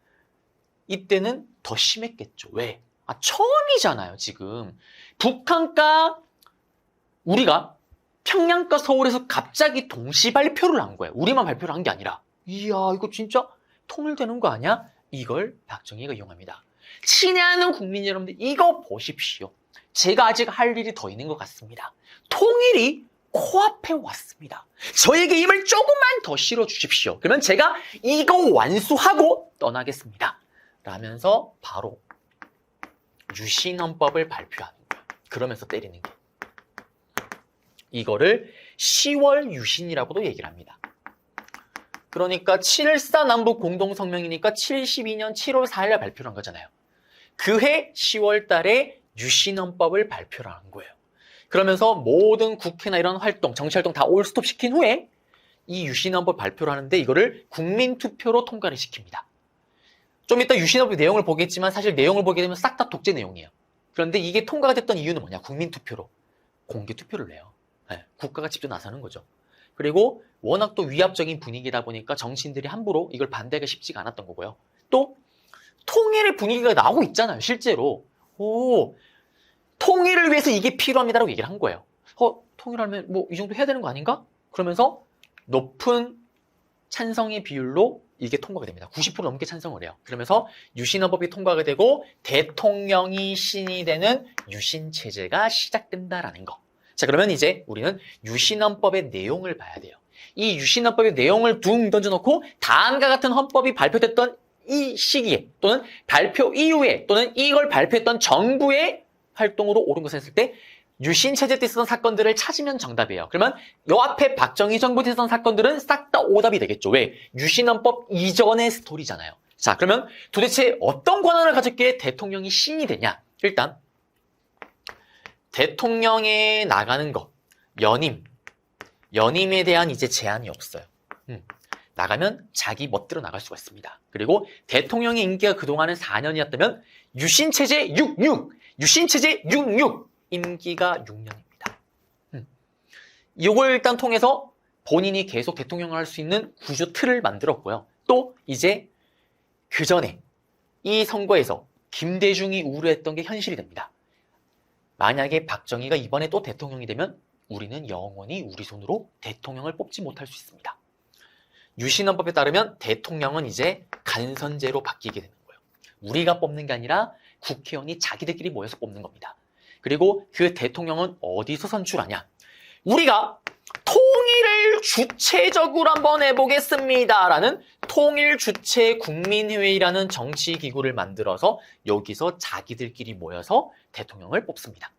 A: 이때는 더 심했겠죠. 왜? 처음이잖아요, 지금. 북한과 우리가 평양과 서울에서 갑자기 동시 발표를 한 거예요. 우리만 발표를 한 게 아니라. 이야, 이거 진짜 통일되는 거 아니야? 이걸 박정희가 이용합니다. 친애하는 국민 여러분들, 이거 보십시오. 제가 아직 할 일이 더 있는 것 같습니다. 통일이 코앞에 왔습니다. 저에게 힘을 조금만 더 실어주십시오. 그러면 제가 이거 완수하고 떠나겠습니다. 라면서 바로 유신헌법을 발표하는 거예요. 그러면서 때리는 게. 이거를 10월 유신이라고도 얘기를 합니다. 그러니까 7.4 남북 공동성명이니까 72년 7월 4일에 발표를 한 거잖아요. 그해 10월 달에 유신헌법을 발표를 한 거예요. 그러면서 모든 국회나 이런 활동, 정치활동 다 올스톱 시킨 후에 이 유신헌법 발표를 하는데 이거를 국민투표로 통과를 시킵니다. 좀 이따 유신헌법 내용을 보겠지만 사실 내용을 보게 되면 싹 다 독재 내용이에요. 그런데 이게 통과가 됐던 이유는 뭐냐? 국민투표로. 공개투표를 내요. 네, 국가가 직접 나서는 거죠. 그리고 워낙 또 위압적인 분위기다 보니까 정치인들이 함부로 이걸 반대하기가 쉽지가 않았던 거고요. 또 통일의 분위기가 나오고 있잖아요. 실제로. 통일을 위해서 이게 필요합니다라고 얘기를 한 거예요. 통일하면 뭐 이 정도 해야 되는 거 아닌가? 그러면서 높은 찬성의 비율로 이게 통과가 됩니다. 90% 넘게 찬성을 해요. 그러면서 유신헌법이 통과가 되고 대통령이 신이 되는 유신체제가 시작된다라는 거. 자, 그러면 이제 우리는 유신헌법의 내용을 봐야 돼요. 이 유신헌법의 내용을 둥 던져놓고 다음과 같은 헌법이 발표됐던 이 시기에 또는 발표 이후에 또는 이걸 발표했던 정부의 활동으로 옳은 것을 했을 때 유신체제 때 있었던 사건들을 찾으면 정답이에요. 그러면 요 앞에 박정희 정부 때 있었던 사건들은 싹 다 오답이 되겠죠. 왜? 유신헌법 이전의 스토리잖아요. 자, 그러면 도대체 어떤 권한을 가졌기에 대통령이 신이 되냐? 일단 대통령에 나가는 것, 연임에 대한 이제 제한이 없어요. 나가면 자기 멋대로 나갈 수가 있습니다. 그리고 대통령의 임기가 그동안은 4년이었다면 유신체제 66 임기가 6년입니다. 이걸 일단 통해서 본인이 계속 대통령을 할 수 있는 구조 틀을 만들었고요. 또 이제 그 전에 이 선거에서 김대중이 우려했던 게 현실이 됩니다. 만약에 박정희가 이번에 또 대통령이 되면 우리는 영원히 우리 손으로 대통령을 뽑지 못할 수 있습니다. 유신헌법에 따르면 대통령은 이제 간선제로 바뀌게 되는 거예요. 우리가 뽑는 게 아니라 국회의원이 자기들끼리 모여서 뽑는 겁니다. 그리고 그 대통령은 어디서 선출하냐? 우리가 통일을 주체적으로 한번 해보겠습니다. 라는 통일주체 국민회의라는 정치기구를 만들어서 여기서 자기들끼리 모여서 대통령을 뽑습니다.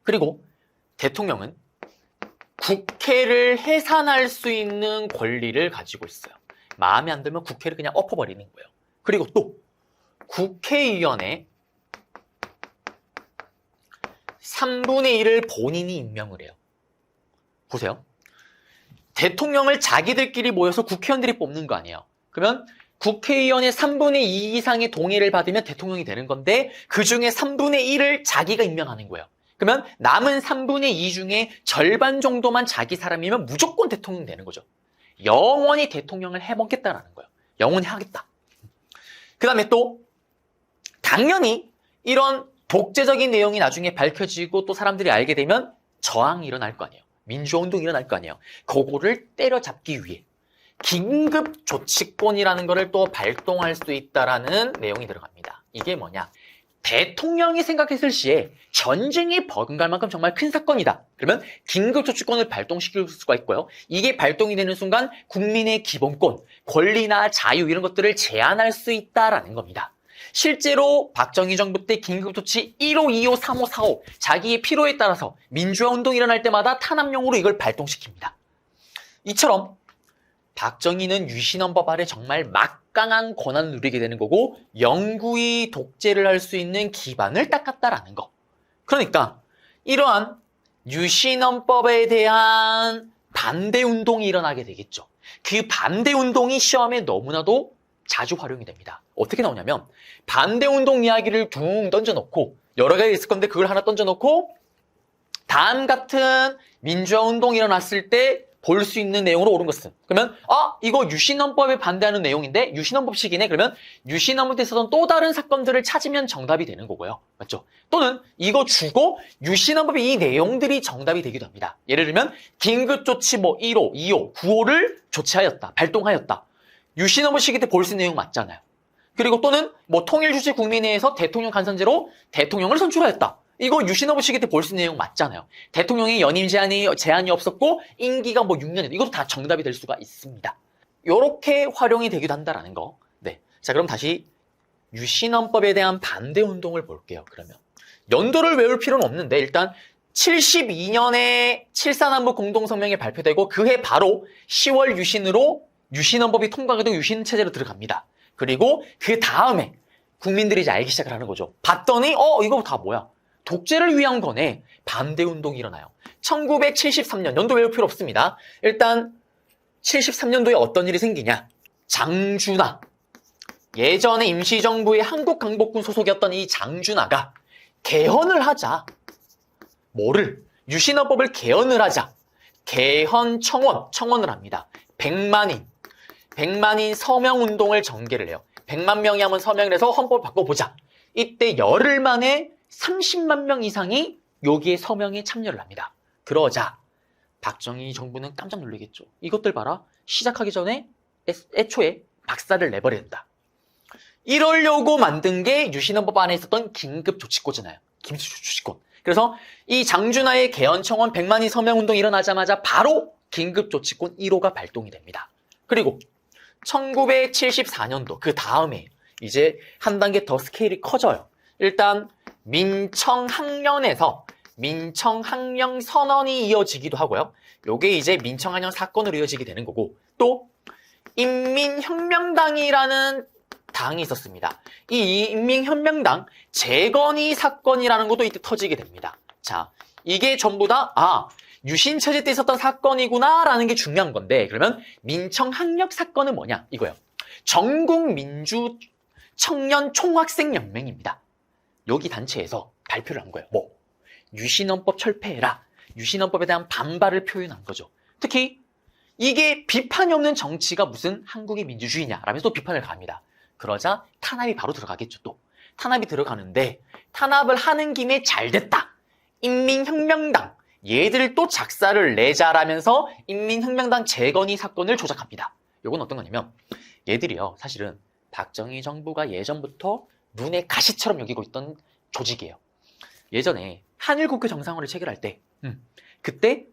A: 그리고 대통령은 국회를 해산할 수 있는 권리를 가지고 있어요. 마음에 안 들면 국회를 그냥 엎어버리는 거예요. 그리고 또 국회의원의 3분의 1을 본인이 임명을 해요. 보세요. 대통령을 자기들끼리 모여서 국회의원들이 뽑는 거 아니에요. 그러면 국회의원의 3분의 2 이상의 동의를 받으면 대통령이 되는 건데 그 중에 3분의 1을 자기가 임명하는 거예요. 그러면 남은 3분의 2 중에 절반 정도만 자기 사람이면 무조건 대통령 되는 거죠. 영원히 대통령을 해먹겠다라는 거예요. 영원히 하겠다. 그 다음에 또 당연히 이런 독재적인 내용이 나중에 밝혀지고 또 사람들이 알게 되면 저항이 일어날 거 아니에요. 민주화운동이 일어날 거 아니에요. 그거를 때려잡기 위해 긴급조치권이라는 거를 또 발동할 수 있다라는 내용이 들어갑니다. 이게 뭐냐? 대통령이 생각했을 시에 전쟁이 버금갈 만큼 정말 큰 사건이다. 그러면 긴급조치권을 발동시킬 수가 있고요. 이게 발동이 되는 순간 국민의 기본권, 권리나 자유 이런 것들을 제한할 수 있다라는 겁니다. 실제로 박정희 정부 때 긴급조치 1호, 2호, 3호, 4호 자기의 필요에 따라서 민주화운동이 일어날 때마다 탄압용으로 이걸 발동시킵니다. 이처럼 박정희는 유신헌법 아래 정말 막강한 권한을 누리게 되는 거고 영구히 독재를 할 수 있는 기반을 닦았다라는 거. 그러니까 이러한 유신헌법에 대한 반대운동이 일어나게 되겠죠. 그 반대운동이 시험에 너무나도 자주 활용이 됩니다. 어떻게 나오냐면 반대운동 이야기를 둥 던져놓고 여러 가지 있을 건데 그걸 하나 던져놓고 다음 같은 민주화운동이 일어났을 때 볼 수 있는 내용으로 옳은 것은 그러면 이거 유신헌법에 반대하는 내용인데 유신헌법식이네. 그러면 유신헌법에 있어서는 또 다른 사건들을 찾으면 정답이 되는 거고요. 맞죠? 또는 이거 주고 유신헌법의 이 내용들이 정답이 되기도 합니다. 예를 들면 긴급조치 1호, 2호, 9호를 조치하였다. 발동하였다. 유신헌법 시기 때 볼 수 있는 내용 맞잖아요. 그리고 또는 뭐 통일주체 국민회에서 대통령 간선제로 대통령을 선출하였다. 이거 유신헌법 시기 때 볼 수 있는 내용 맞잖아요. 대통령의 연임 제한이 없었고 임기가 뭐 6년이다. 이것도 다 정답이 될 수가 있습니다. 요렇게 활용이 되기도 한다라는 거. 네. 자, 그럼 다시 유신헌법에 대한 반대 운동을 볼게요. 그러면 연도를 외울 필요는 없는데 일단 72년에 7.4남북 공동성명이 발표되고 그해 바로 10월 유신으로 유신헌법이 통과가 되고 유신체제로 들어갑니다. 그리고 그 다음에 국민들이 이제 알기 시작을 하는 거죠. 봤더니 이거 다 뭐야? 독재를 위한 거네. 반대운동이 일어나요. 1973년, 연도 외울 필요 없습니다. 일단 73년도에 어떤 일이 생기냐. 장준하, 예전에 임시정부의 한국강복군 소속이었던 이 장준하가 개헌을 하자. 뭐를? 유신헌법을 개헌을 하자. 청원을 합니다. 100만인 서명운동을 전개를 해요. 100만 명이 하면 서명을 해서 헌법을 바꿔보자. 이때 열흘 만에 30만 명 이상이 여기에 서명에 참여를 합니다. 그러자 박정희 정부는 깜짝 놀라겠죠. 이것들 봐라. 시작하기 전에 애초에 박살을 내버린다. 이러려고 만든 게 유신헌법 안에 있었던 긴급조치권이잖아요. 긴급조치권. 그래서 이 장준하의 개헌청원 100만인 서명운동이 일어나자마자 바로 긴급조치권 1호가 발동이 됩니다. 그리고 1974년도 그 다음에 이제 한 단계 더 스케일이 커져요. 일단 민청학년에서 민청학령 선언이 이어지기도 하고요. 요게 이제 민청학령 사건으로 이어지게 되는 거고 또 인민혁명당이라는 당이 있었습니다. 이 인민혁명당 재건이 사건이라는 것도 이때 터지게 됩니다. 자, 이게 전부 다 유신체제 때 있었던 사건이구나 라는 게 중요한 건데 그러면 민청학력 사건은 뭐냐 이거예요. 전국민주청년총학생연맹입니다. 여기 단체에서 발표를 한 거예요. 유신헌법 철폐해라. 유신헌법에 대한 반발을 표현한 거죠. 특히 이게 비판이 없는 정치가 무슨 한국의 민주주의냐라면서 또 비판을 가합니다. 그러자 탄압이 바로 들어가겠죠. 또 탄압이 들어가는데 탄압을 하는 김에 잘 됐다. 인민혁명당 얘들 또 작사를 내자라면서 인민혁명당 재건이 사건을 조작합니다. 이건 어떤 거냐면 얘들이요 사실은 박정희 정부가 예전부터 눈에 가시처럼 여기고 있던 조직이에요. 예전에 한일국교 정상회를 체결할 때 그때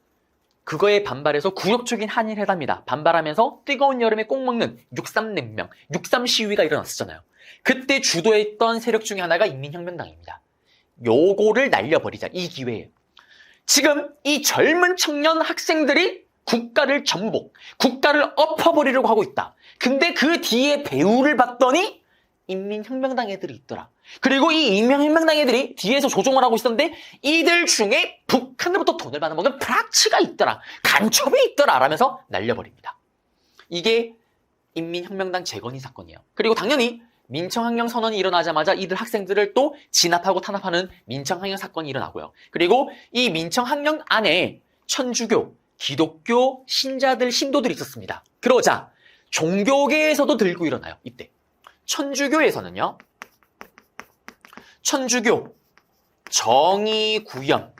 A: 그거에 반발해서 굴욕적인 한일회담이다 반발하면서 뜨거운 여름에 꼭 먹는 6.3냉면, 6.3 시위가 일어났었잖아요. 그때 주도했던 세력 중에 하나가 인민혁명당입니다. 요거를 날려버리자 이 기회에 지금 이 젊은 청년 학생들이 국가를 전복, 국가를 엎어버리려고 하고 있다. 근데 그 뒤에 배후를 봤더니 인민혁명당 애들이 있더라. 그리고 이 인민혁명당 애들이 뒤에서 조종을 하고 있었는데 이들 중에 북한으로부터 돈을 받아먹은 프락치가 있더라. 간첩이 있더라. 라면서 날려버립니다. 이게 인민혁명당 재건이 사건이에요. 그리고 당연히 민청학령 선언이 일어나자마자 이들 학생들을 또 진압하고 탄압하는 민청학령 사건이 일어나고요. 그리고 이 민청학령 안에 천주교, 기독교, 신도들이 있었습니다. 그러자 종교계에서도 들고 일어나요. 이때. 천주교에서는요. 천주교, 정의구현,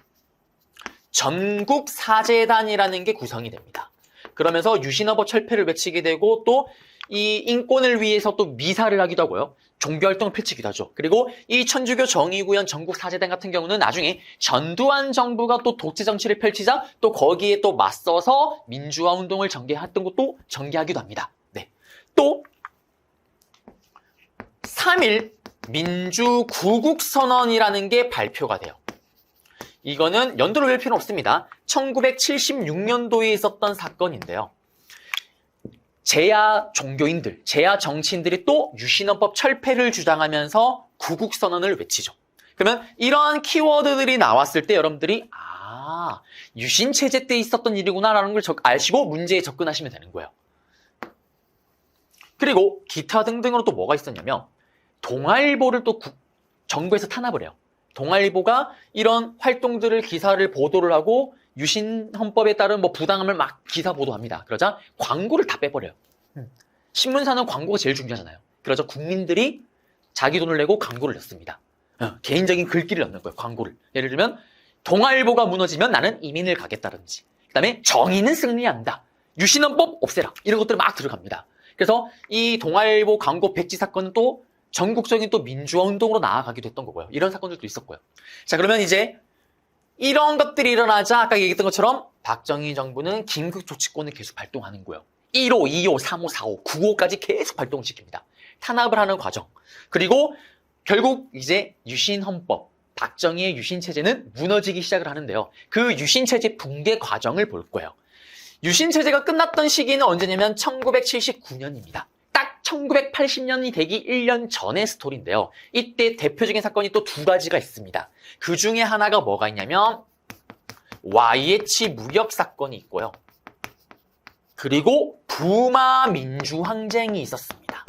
A: 전국사재단이라는 게 구성이 됩니다. 그러면서 유신헌법 철폐를 외치게 되고 또 이 인권을 위해서 또 미사를 하기도 하고요. 종교활동을 펼치기도 하죠. 그리고 이 천주교 정의구현 전국사재단 같은 경우는 나중에 전두환 정부가 또 독재 정치를 펼치자 또 거기에 또 맞서서 민주화 운동을 전개했던 것도 전개하기도 합니다. 네. 또 3.1 민주구국선언이라는 게 발표가 돼요. 이거는 연도를 외울 필요는 없습니다. 1976년도에 있었던 사건인데요. 제야 종교인들, 제야 정치인들이 또 유신헌법 철폐를 주장하면서 구국선언을 외치죠. 그러면 이러한 키워드들이 나왔을 때 여러분들이 유신체제 때 있었던 일이구나라는 걸 아시고 문제에 접근하시면 되는 거예요. 그리고 기타 등등으로 또 뭐가 있었냐면 동아일보를 또 정부에서 탄압을 해요. 동아일보가 이런 활동들을 기사를 보도를 하고 유신헌법에 따른 부당함을 막 기사 보도합니다. 그러자 광고를 다 빼버려요. 신문사는 광고가 제일 중요하잖아요. 그러자 국민들이 자기 돈을 내고 광고를 넣습니다. 개인적인 글귀를 넣는 거예요. 광고를. 예를 들면 동아일보가 무너지면 나는 이민을 가겠다든지 그 다음에 정의는 승리한다. 유신헌법 없애라. 이런 것들이 막 들어갑니다. 그래서 이 동아일보 광고 백지 사건은 또 전국적인 또 민주화 운동으로 나아가기도 했던 거고요. 이런 사건들도 있었고요. 자, 그러면 이제 이런 것들이 일어나자 아까 얘기했던 것처럼 박정희 정부는 긴급 조치권을 계속 발동하는 거예요. 1호, 2호, 3호, 4호, 9호까지 계속 발동을 시킵니다. 탄압을 하는 과정. 그리고 결국 이제 유신헌법, 박정희의 유신체제는 무너지기 시작을 하는데요. 그 유신체제 붕괴 과정을 볼 거예요. 유신체제가 끝났던 시기는 언제냐면 1979년입니다. 딱 1980년이 되기 1년 전의 스토리인데요. 이때 대표적인 사건이 또 두 가지가 있습니다. 그 중에 하나가 뭐가 있냐면 YH 무역 사건이 있고요. 그리고 부마 민주항쟁이 있었습니다.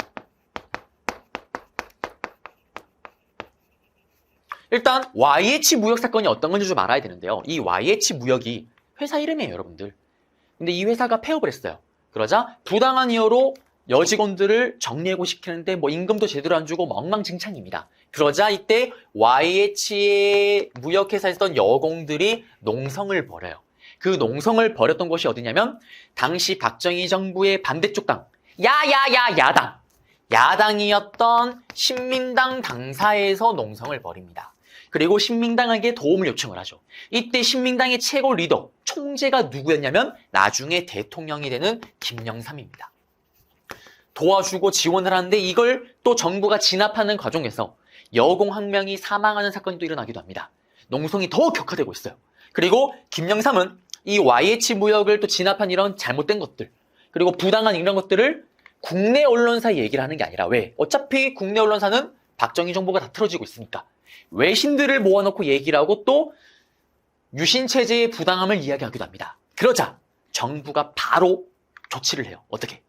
A: 일단 YH 무역 사건이 어떤 건지 좀 알아야 되는데요. 이 YH 무역이 회사 이름이에요, 여러분들. 근데 이 회사가 폐업을 했어요. 그러자 부당한 이유로 여직원들을 정리해고시키는데 뭐 임금도 제대로 안 주고 엉망진창입니다. 그러자 이때 YH의 무역회사에 있던 여공들이 농성을 벌여요. 그 농성을 벌였던 곳이 어디냐면 당시 박정희 정부의 반대쪽 당, 야당, 야당이었던 신민당 당사에서 농성을 벌입니다. 그리고 신민당에게 도움을 요청을 하죠. 이때 신민당의 최고 리더, 총재가 누구였냐면 나중에 대통령이 되는 김영삼입니다. 도와주고 지원을 하는데 이걸 또 정부가 진압하는 과정에서 여공 한 명이 사망하는 사건이 또 일어나기도 합니다. 농성이 더 격화되고 있어요. 그리고 김영삼은 이 YH 무역을 또 진압한 이런 잘못된 것들, 그리고 부당한 이런 것들을 국내 언론사에 얘기를 하는 게 아니라 왜? 어차피 국내 언론사는 박정희 정부가 다 틀어지고 있으니까 외신들을 모아놓고 얘기를 하고 또 유신체제의 부당함을 이야기하기도 합니다. 그러자 정부가 바로 조치를 해요. 어떻게?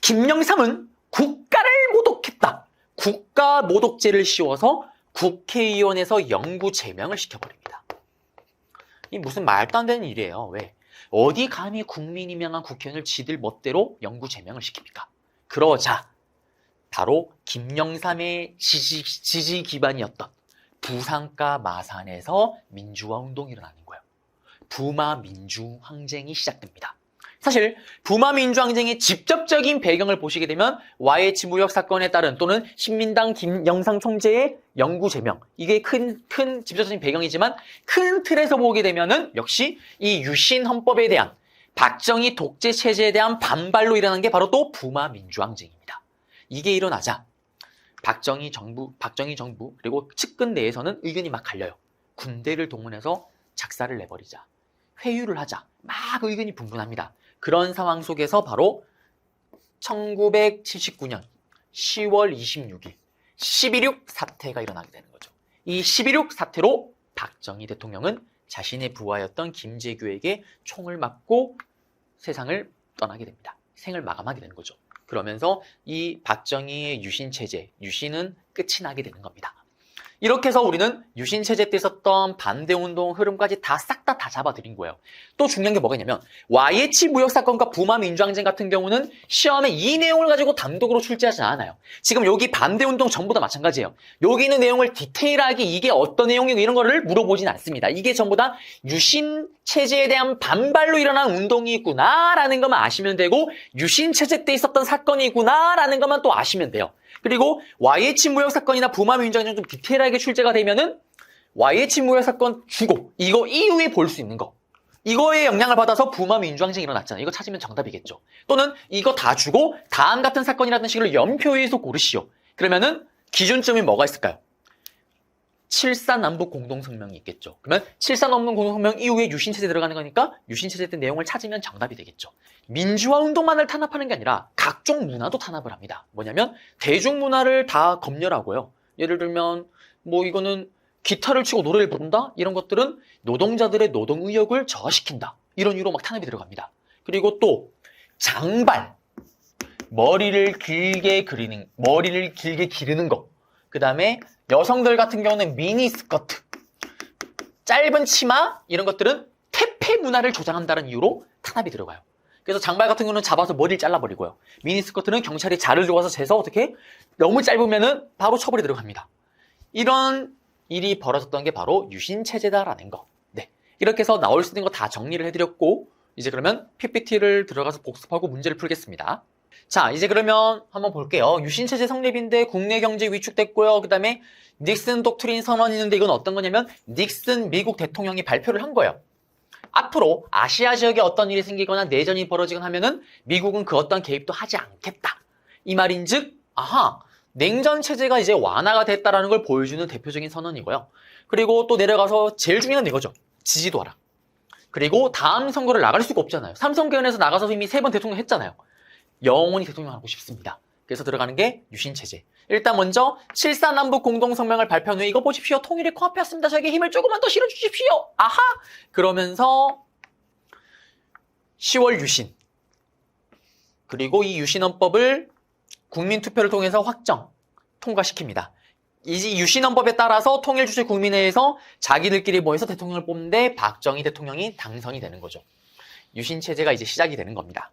A: 김영삼은 국가를 모독했다. 국가 모독죄를 씌워서 국회의원에서 영구 제명을 시켜버립니다. 이 무슨 말도 안 되는 일이에요. 왜? 어디 감히 국민이 명한 국회의원을 지들 멋대로 영구 제명을 시킵니까? 그러자 바로 김영삼의 지지 기반이었던 부산가 마산에서 민주화 운동이 일어나는 거예요. 부마 민주항쟁이 시작됩니다. 사실 부마 민주항쟁의 직접적인 배경을 보시게 되면 YH 무역 사건에 따른 또는 신민당 김영삼 총재의 영구 제명, 이게 큰 직접적인 배경이지만 큰 틀에서 보게 되면은 역시 이 유신 헌법에 대한 박정희 독재 체제에 대한 반발로 일어난 게 바로 또 부마 민주항쟁입니다. 이게 일어나자 박정희 정부 그리고 측근 내에서는 의견이 막 갈려요. 군대를 동원해서 작사를 내버리자, 회유를 하자, 막 의견이 분분합니다. 그런 상황 속에서 바로 1979년 10월 26일 11.6 사태가 일어나게 되는 거죠. 이 11.6 사태로 박정희 대통령은 자신의 부하였던 김재규에게 총을 맞고 세상을 떠나게 됩니다. 생을 마감하게 되는 거죠. 그러면서 이 박정희의 유신체제, 유신은 끝이 나게 되는 겁니다. 이렇게 해서 우리는 유신체제 때 있었던 반대운동 흐름까지 싹 다 잡아드린 거예요. 또 중요한 게 뭐가 있냐면 YH 무역사건과 부마 민주항쟁 같은 경우는 시험에 이 내용을 가지고 단독으로 출제하지 않아요. 지금 여기 반대운동 전부 다 마찬가지예요. 여기 있는 내용을 디테일하게 이게 어떤 내용이고 이런 거를 물어보진 않습니다. 이게 전부 다 유신체제에 대한 반발로 일어난 운동이구나라는 것만 아시면 되고 유신체제 때 있었던 사건이구나라는 것만 또 아시면 돼요. 그리고 YH 무역 사건이나 부마 민주항쟁 좀 디테일하게 출제가 되면은 YH 무역 사건 주고 이거 이후에 볼 수 있는 거, 이거에 영향을 받아서 부마 민주항쟁이 일어났잖아요. 이거 찾으면 정답이겠죠. 또는 이거 다 주고 다음 같은 사건이라는 식으로 연표에서 고르시오. 그러면은 기준점이 뭐가 있을까요? 7.4 남북 공동성명이 있겠죠. 그러면 7.4 남북 공동성명 이후에 유신체제 들어가는 거니까 유신체제 때 내용을 찾으면 정답이 되겠죠. 민주화 운동만을 탄압하는 게 아니라 각종 문화도 탄압을 합니다. 뭐냐면 대중문화를 다 검열하고요. 예를 들면 뭐 이거는 기타를 치고 노래를 부른다? 이런 것들은 노동자들의 노동 의욕을 저하시킨다. 이런 이유로 막 탄압이 들어갑니다. 그리고 또 장발, 머리를 길게 기르는 거. 그 다음에 여성들 같은 경우는 미니스커트, 짧은 치마 이런 것들은 퇴폐 문화를 조장한다는 이유로 탄압이 들어가요. 그래서 장발 같은 경우는 잡아서 머리를 잘라버리고요. 미니스커트는 경찰이 자를 들어와서 재서 어떻게 너무 짧으면은 바로 처벌이 들어갑니다. 이런 일이 벌어졌던 게 바로 유신체제다라는 거. 네, 이렇게 해서 나올 수 있는 거 다 정리를 해드렸고 이제 그러면 PPT를 들어가서 복습하고 문제를 풀겠습니다. 자, 이제 그러면 한번 볼게요. 유신체제 성립인데 국내 경제 위축됐고요. 그 다음에 닉슨 독트린 선언이 있는데 이건 어떤 거냐면 닉슨 미국 대통령이 발표를 한 거예요. 앞으로 아시아 지역에 어떤 일이 생기거나 내전이 벌어지거나 하면은 미국은 그 어떤 개입도 하지 않겠다. 이 말인즉, 아하, 냉전 체제가 이제 완화가 됐다라는 걸 보여주는 대표적인 선언이고요. 그리고 또 내려가서 제일 중요한 이거죠. 지지도 하라. 그리고 다음 선거를 나갈 수가 없잖아요. 삼성계연에서 나가서 이미 3번 대통령 했잖아요. 영원히 대통령 하고 싶습니다. 그래서 들어가는 게 유신체제. 일단 먼저 7.4남북 공동성명을 발표한 후에 이거 보십시오. 통일이 코앞에 왔습니다. 저에게 힘을 조금만 더 실어주십시오. 아하! 그러면서 10월 유신. 그리고 이 유신헌법을 국민투표를 통해서 통과시킵니다. 이 유신헌법에 따라서 통일주체 국민회에서 자기들끼리 모여서 대통령을 뽑는데 박정희 대통령이 당선이 되는 거죠. 유신체제가 이제 시작이 되는 겁니다.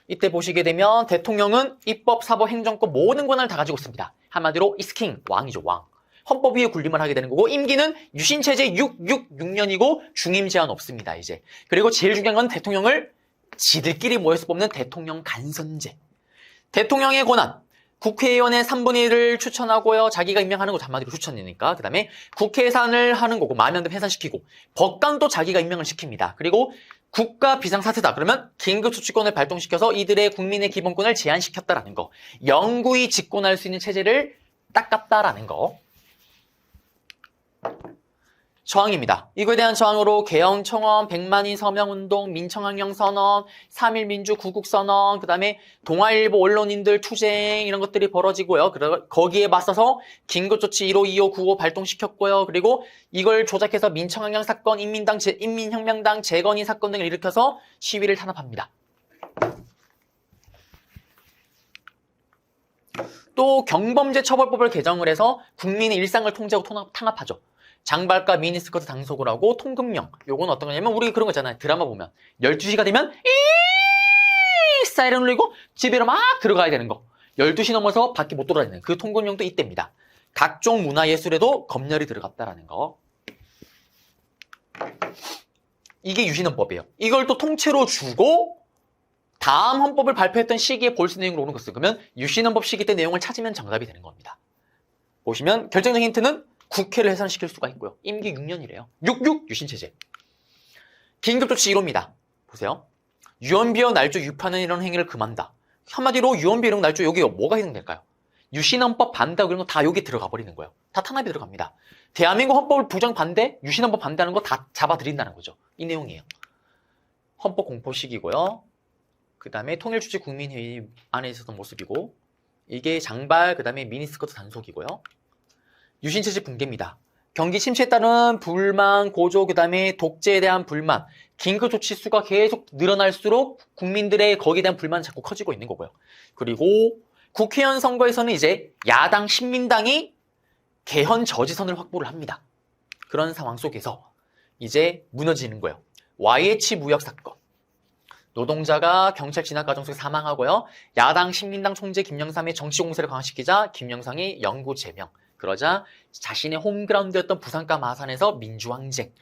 A: 이때 보시게 되면 대통령은 입법, 사법, 행정권 모든 권한을 다 가지고 있습니다. 한마디로 이스킹, 왕이죠, 왕. 헌법 위에 군림을 하게 되는 거고 임기는 유신체제 6년이고 중임 제한 없습니다, 이제. 그리고 제일 중요한 건 대통령을 지들끼리 모여서 뽑는 대통령 간선제. 대통령의 권한. 국회의원의 3분의 1을 추천하고요. 자기가 임명하는 거 한마디로 추천이니까. 그 다음에 국회 예산을 하는 거고 마음에 안 들면 해산시키고 법관도 자기가 임명을 시킵니다. 그리고 국가 비상사태다. 그러면 긴급조치권을 발동시켜서 이들의 국민의 기본권을 제한시켰다라는 거. 영구히 집권할 수 있는 체제를 닦았다라는 거. 저항입니다. 이거에 대한 저항으로 개헌청원, 100만인 서명운동, 민청항영선언, 3.1 민주 구국선언, 그 다음에 동아일보 언론인들 투쟁 이런 것들이 벌어지고요. 거기에 맞서서 긴급조치 1호, 2호, 9호 발동시켰고요. 그리고 이걸 조작해서 민청항영 사건, 인민혁명당 재건이 사건 등을 일으켜서 시위를 탄압합니다. 또 경범죄처벌법을 개정을 해서 국민의 일상을 통제하고 탄압하죠. 장발과 미니스커트 단속을 하고 통금령. 요건 어떤 거냐면 우리 그런 거 있잖아요. 드라마 보면 12시가 되면 사이렌 울리고 집에로 막 들어가야 되는 거. 12시 넘어서 밖에 못 돌아다니는 그 통금령도 이때입니다. 각종 문화예술에도 검열이 들어갔다라는 거. 이게 유신헌법이에요. 이걸 또 통째로 주고 다음 헌법을 발표했던 시기에 볼수 내용으로 오는 것을 그러면 유신헌법 시기 때 내용을 찾으면 정답이 되는 겁니다. 보시면 결정적인 힌트는 국회를 해산시킬 수가 있고요. 임기 6년이래요. 66 유신체제. 긴급조치 1호입니다. 보세요. 유언비어 날조 유파는 이런 행위를 금한다. 한마디로 유언비어 이런 날조 여기 뭐가 해당될까요? 유신헌법 반대 이런 거 다 여기 들어가 버리는 거예요. 다 탄압이 들어갑니다. 대한민국 헌법을 부정 반대, 유신헌법 반대하는 거 다 잡아들인다는 거죠. 이 내용이에요. 헌법 공포 시기고요. 그 다음에 통일주체 국민회의 안에 있었던 모습이고 이게 장발, 그 다음에 미니스커트 단속이고요. 유신체제 붕괴입니다. 경기 침체에 따른 불만, 고조, 그 다음에 독재에 대한 불만, 긴급조치 수가 계속 늘어날수록 국민들의 거기에 대한 불만은 자꾸 커지고 있는 거고요. 그리고 국회의원 선거에서는 이제 야당 신민당이 개헌 저지선을 확보를 합니다. 그런 상황 속에서 이제 무너지는 거예요. YH 무역 사건. 노동자가 경찰 진압 과정 속에 사망하고요. 야당 신민당 총재 김영삼의 정치 공세를 강화시키자 김영삼이 영구 제명. 그러자 자신의 홈그라운드였던 부산가 마산에서 민주항쟁,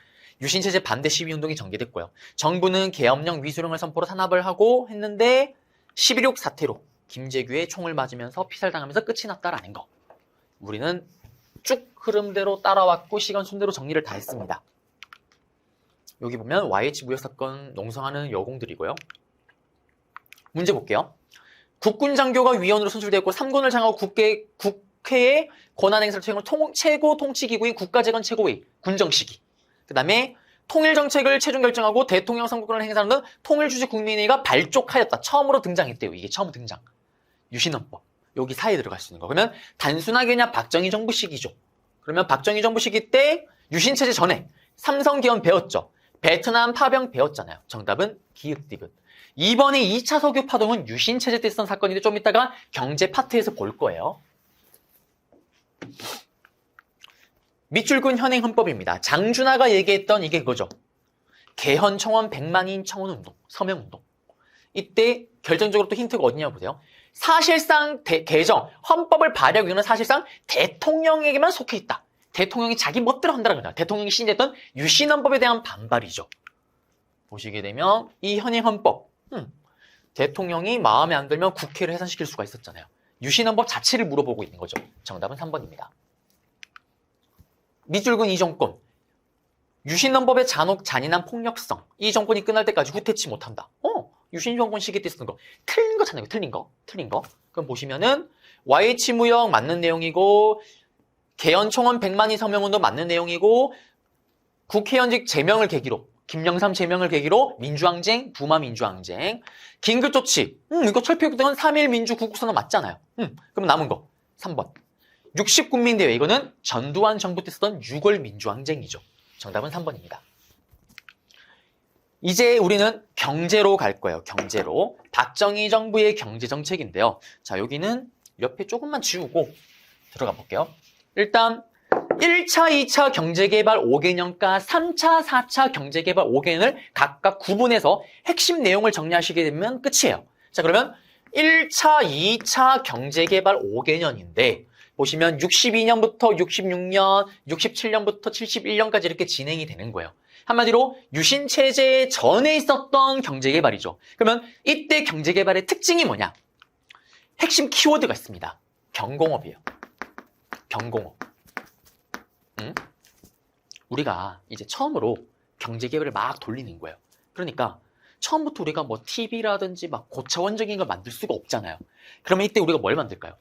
A: 유신체제 반대 시위운동이 전개됐고요. 정부는 계엄령 위수령을 선포로 탄압을 하고 했는데 11.6 사태로 김재규의 총을 맞으면서 피살당하면서 끝이 났다라는 거. 우리는 쭉 흐름대로 따라왔고 시간 순대로 정리를 다 했습니다. 여기 보면 YH 무역사건 농성하는 여공들이고요. 문제 볼게요. 국군장교가 위원으로 선출되었고 3군을 장하고 국회의 권한행사를 수행하는 최고 통치기구인 국가재건 최고위, 군정시기. 그 다음에 통일정책을 최종 결정하고 대통령 선거권을 행사하는 통일주체 국민회의가 발족하였다. 처음으로 등장했대요. 이게 처음 등장. 유신헌법. 여기 사이에 들어갈 수 있는 거. 그러면 단순하게 그냥 박정희 정부 시기죠. 그러면 박정희 정부 시기 때 유신체제 전에 삼성계엄 배웠죠. 베트남 파병 배웠잖아요. 정답은 기읍디귿. 이번에 2차 석유 파동은 유신체제 때 있었던 사건인데 좀 이따가 경제 파트에서 볼 거예요. 밑줄근 현행 헌법입니다. 장준하가 얘기했던 이게 그거죠. 개헌 청원 100만인 청원 운동, 서명 운동. 이때 결정적으로 또 힌트가 어디냐 보세요. 사실상 개정, 헌법을 발의하고 이거는 사실상 대통령에게만 속해 있다. 대통령이 자기 멋대로 한다는 거다. 대통령이 신뢰했던 유신헌법에 대한 반발이죠. 보시게 되면 이 현행 헌법, 대통령이 마음에 안 들면 국회를 해산시킬 수가 있었잖아요. 유신헌법 자체를 물어보고 있는 거죠. 정답은 3번입니다. 미줄근 이 정권, 유신헌법의 잔인한 폭력성, 이 정권이 끝날 때까지 후퇴치 못한다. 유신정권 시기 때 쓰는 거 틀린 거잖아요. 틀린 거. 그럼 보시면은 YH 무역 맞는 내용이고 개헌청원 100만이 서명운도 맞는 내용이고 국회의원직 제명을 계기로 김영삼 제명을 계기로 민주항쟁, 부마 민주항쟁, 긴급조치, 이거 철폐국등은 3.1 민주국국선언 맞잖아요. 그럼 남은 거 3번 60국민대회, 이거는 전두환 정부 때 쓰던 6월 민주항쟁이죠. 정답은 3번입니다. 이제 우리는 경제로 갈 거예요. 경제로. 박정희 정부의 경제정책인데요. 자, 여기는 옆에 조금만 지우고 들어가 볼게요. 일단 1차, 2차 경제개발 5개년과 3차, 4차 경제개발 5개년을 각각 구분해서 핵심 내용을 정리하시게 되면 끝이에요. 자, 그러면 1차, 2차 경제개발 5개년인데 보시면 62년부터 66년, 67년부터 71년까지 이렇게 진행이 되는 거예요. 한마디로 유신체제 전에 있었던 경제개발이죠. 그러면 이때 경제개발의 특징이 뭐냐? 핵심 키워드가 있습니다. 경공업이에요. 경공업. 우리가 이제 처음으로 경제개발을 막 돌리는 거예요. 그러니까 처음부터 우리가 뭐 TV라든지 막 고차원적인 걸 만들 수가 없잖아요. 그러면 이때 우리가 뭘 만들까요?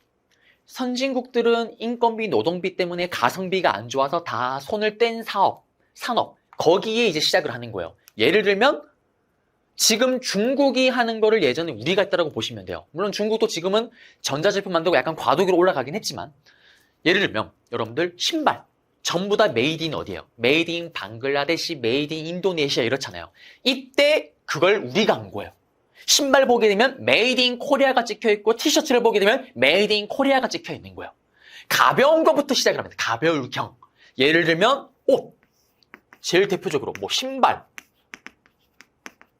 A: 선진국들은 인건비, 노동비 때문에 가성비가 안 좋아서 다 손을 뗀 산업, 거기에 이제 시작을 하는 거예요. 예를 들면 지금 중국이 하는 거를 예전에 우리가 했다라고 보시면 돼요. 물론 중국도 지금은 전자제품 만들고 약간 과도기로 올라가긴 했지만 예를 들면 여러분들 신발 전부 다 메이드 인 어디예요? 메이드 인 방글라데시, 메이드 인 인도네시아 이렇잖아요. 이때 그걸 우리가 한 거예요. 신발 보게 되면 메이드 인 코리아가 찍혀있고 티셔츠를 보게 되면 메이드 인 코리아가 찍혀있는 거예요. 가벼운 것부터 시작을 합니다. 가벼울 경. 예를 들면 옷. 제일 대표적으로 뭐 신발,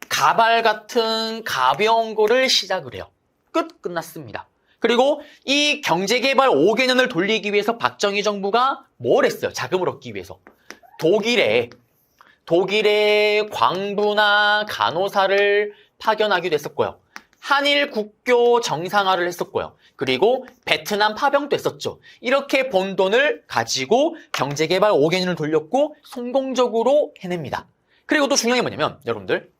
A: 가발 같은 가벼운 거를 시작을 해요. 끝났습니다. 그리고 이 경제개발 5개년을 돌리기 위해서 박정희 정부가 뭘 했어요? 자금을 얻기 위해서. 독일에 광부나 간호사를 파견하기도 했었고요. 한일 국교 정상화를 했었고요. 그리고 베트남 파병도 했었죠. 이렇게 번 돈을 가지고 경제개발 5개년을 돌렸고 성공적으로 해냅니다. 그리고 또 중요한 게 뭐냐면 여러분들,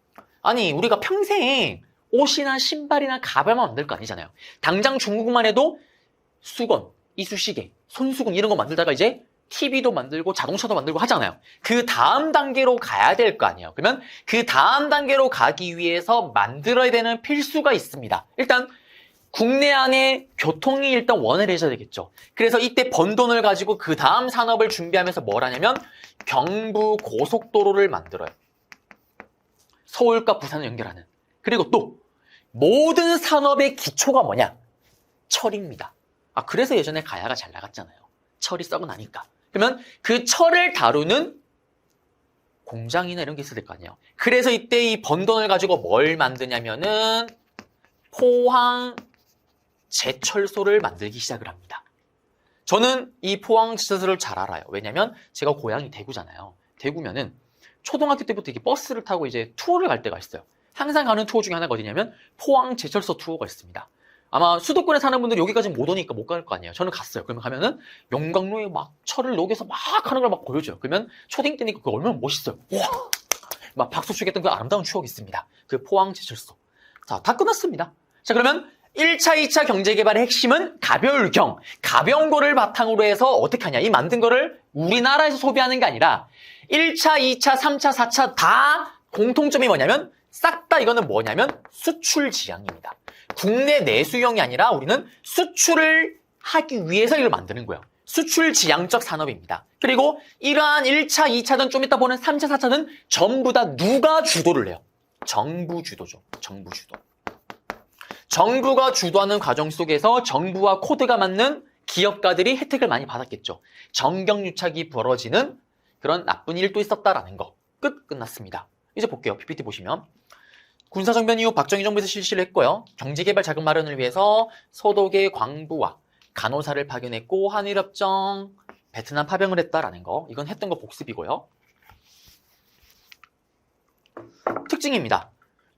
A: 아니 우리가 평생 옷이나 신발이나 가발만 만들 거 아니잖아요. 당장 중국만 해도 수건, 이쑤시개, 손수건 이런 거 만들다가 이제 TV도 만들고 자동차도 만들고 하잖아요. 그 다음 단계로 가야 될 거 아니에요. 그러면 그 다음 단계로 가기 위해서 만들어야 되는 필수가 있습니다. 일단 국내 안에 교통이 일단 원활해져야 되겠죠. 그래서 이때 번 돈을 가지고 그 다음 산업을 준비하면서 뭘 하냐면 경부 고속도로를 만들어요. 서울과 부산을 연결하는. 그리고 또 모든 산업의 기초가 뭐냐? 철입니다. 그래서 예전에 가야가 잘 나갔잖아요. 철이 썩어 나니까. 그러면 그 철을 다루는 공장이나 이런 게 있어야 될 거 아니에요. 그래서 이때 이 번 돈을 가지고 뭘 만드냐면은 포항 제철소를 만들기 시작을 합니다. 저는 이 포항 제철소를 잘 알아요. 왜냐면 제가 고향이 대구잖아요. 대구면은 초등학교 때부터 이렇게 버스를 타고 이제 투어를 갈 때가 있어요. 항상 가는 투어 중에 하나가 어디냐면 포항 제철소 투어가 있습니다. 아마 수도권에 사는 분들은 여기까지 못 오니까 못 갈 거 아니에요. 저는 갔어요. 그러면 가면은 용광로에 막 철을 녹여서 막 하는 걸 막 보여줘요. 그러면 초딩 때니까 그거 얼마나 멋있어요. 와! 막 박수 치겠던 그 아름다운 추억이 있습니다. 그 포항 제철소. 자, 다 끝났습니다. 자, 그러면 1차, 2차 경제개발의 핵심은 가벼울 경. 가벼운 거를 바탕으로 해서 어떻게 하냐. 이 만든 거를 우리나라에서 소비하는 게 아니라 1차, 2차, 3차, 4차 다 공통점이 뭐냐면 싹 다 이거는 뭐냐면 수출 지향입니다. 국내 내수용이 아니라 우리는 수출을 하기 위해서 이걸 만드는 거예요. 수출 지향적 산업입니다. 그리고 이러한 1차, 2차든 좀 이따 보는 3차, 4차는 전부 다 누가 주도를 해요? 정부 주도죠. 정부 주도. 정부가 주도하는 과정 속에서 정부와 코드가 맞는 기업가들이 혜택을 많이 받았겠죠. 정경유착이 벌어지는 그런 나쁜 일도 있었다라는 거. 끝났습니다. 이제 볼게요. PPT 보시면. 군사정변 이후 박정희 정부에서 실시를 했고요. 경제개발 자금 마련을 위해서 서독의 광부와 간호사를 파견했고 한일협정, 베트남 파병을 했다라는 거. 이건 했던 거 복습이고요. 특징입니다.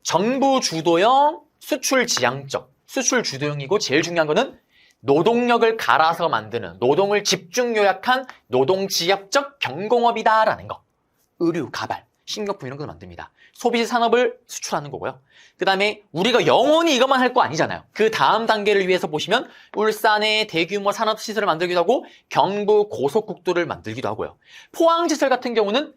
A: 정부 주도형 수출 지향적, 수출 주도형이고 제일 중요한 거는 노동력을 갈아서 만드는, 노동을 집중 요약한 노동지향적 경공업이다라는 거. 의류, 가발, 식료품 이런 걸 만듭니다. 소비재 산업을 수출하는 거고요. 그 다음에 우리가 영원히 이것만 할 거 아니잖아요. 그 다음 단계를 위해서 보시면 울산에 대규모 산업시설을 만들기도 하고 경부 고속국도를 만들기도 하고요. 포항지설 같은 경우는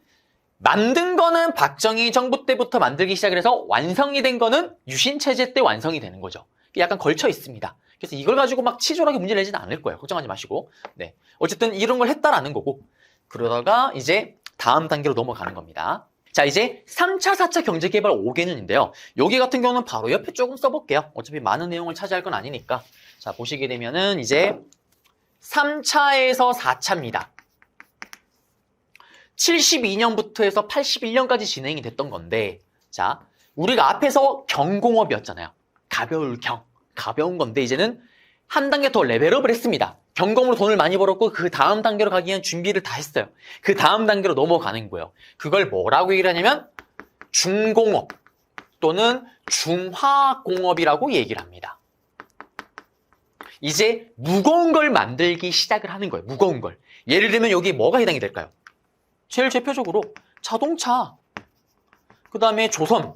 A: 만든 거는 박정희 정부 때부터 만들기 시작을 해서 완성이 된 거는 유신체제 때 완성이 되는 거죠. 약간 걸쳐 있습니다. 그래서 이걸 가지고 막 치졸하게 문제를 내지는 않을 거예요. 걱정하지 마시고. 네. 어쨌든 이런 걸 했다라는 거고. 그러다가 이제 다음 단계로 넘어가는 겁니다. 자, 이제 3차, 4차 경제개발 5개년인데요. 여기 같은 경우는 바로 옆에 조금 써볼게요. 어차피 많은 내용을 차지할 건 아니니까. 자, 보시게 되면은 이제 3차에서 4차입니다. 72년부터 해서 81년까지 진행이 됐던 건데, 자, 우리가 앞에서 경공업이었잖아요. 가벼운 건데, 이제는 한 단계 더 레벨업을 했습니다. 경공으로 돈을 많이 벌었고, 그 다음 단계로 가기 위한 준비를 다 했어요. 그 다음 단계로 넘어가는 거예요. 그걸 뭐라고 얘기를 하냐면, 중공업 또는 중화공업이라고 얘기를 합니다. 이제 무거운 걸 만들기 시작을 하는 거예요. 무거운 걸. 예를 들면 여기 뭐가 해당이 될까요? 제일 대표적으로 자동차, 그 다음에 조선,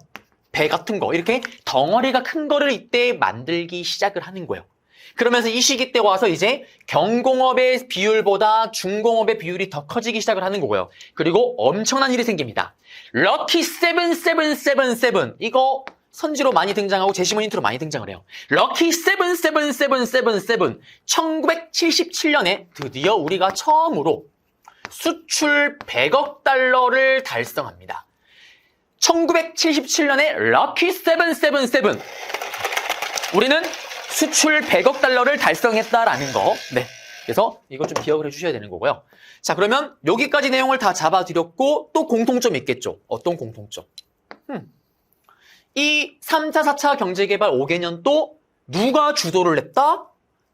A: 배 같은 거 이렇게 덩어리가 큰 거를 이때 만들기 시작을 하는 거예요. 그러면서 이 시기 때 와서 이제 경공업의 비율보다 중공업의 비율이 더 커지기 시작을 하는 거고요. 그리고 엄청난 일이 생깁니다. 럭키 7777 이거 선지로 많이 등장하고 제시문 힌트로 많이 등장을 해요. 럭키 7777 1977년에 드디어 우리가 처음으로 수출 100억 달러를 달성합니다. 1977년에 럭키 777 우리는 수출 100억 달러를 달성했다라는 거. 네. 그래서 이거 좀 기억을 해주셔야 되는 거고요. 자, 그러면 여기까지 내용을 다 잡아드렸고 또 공통점이 있겠죠. 어떤 공통점? 이 3차, 4차 경제개발 5개년 또 누가 주도를 했다?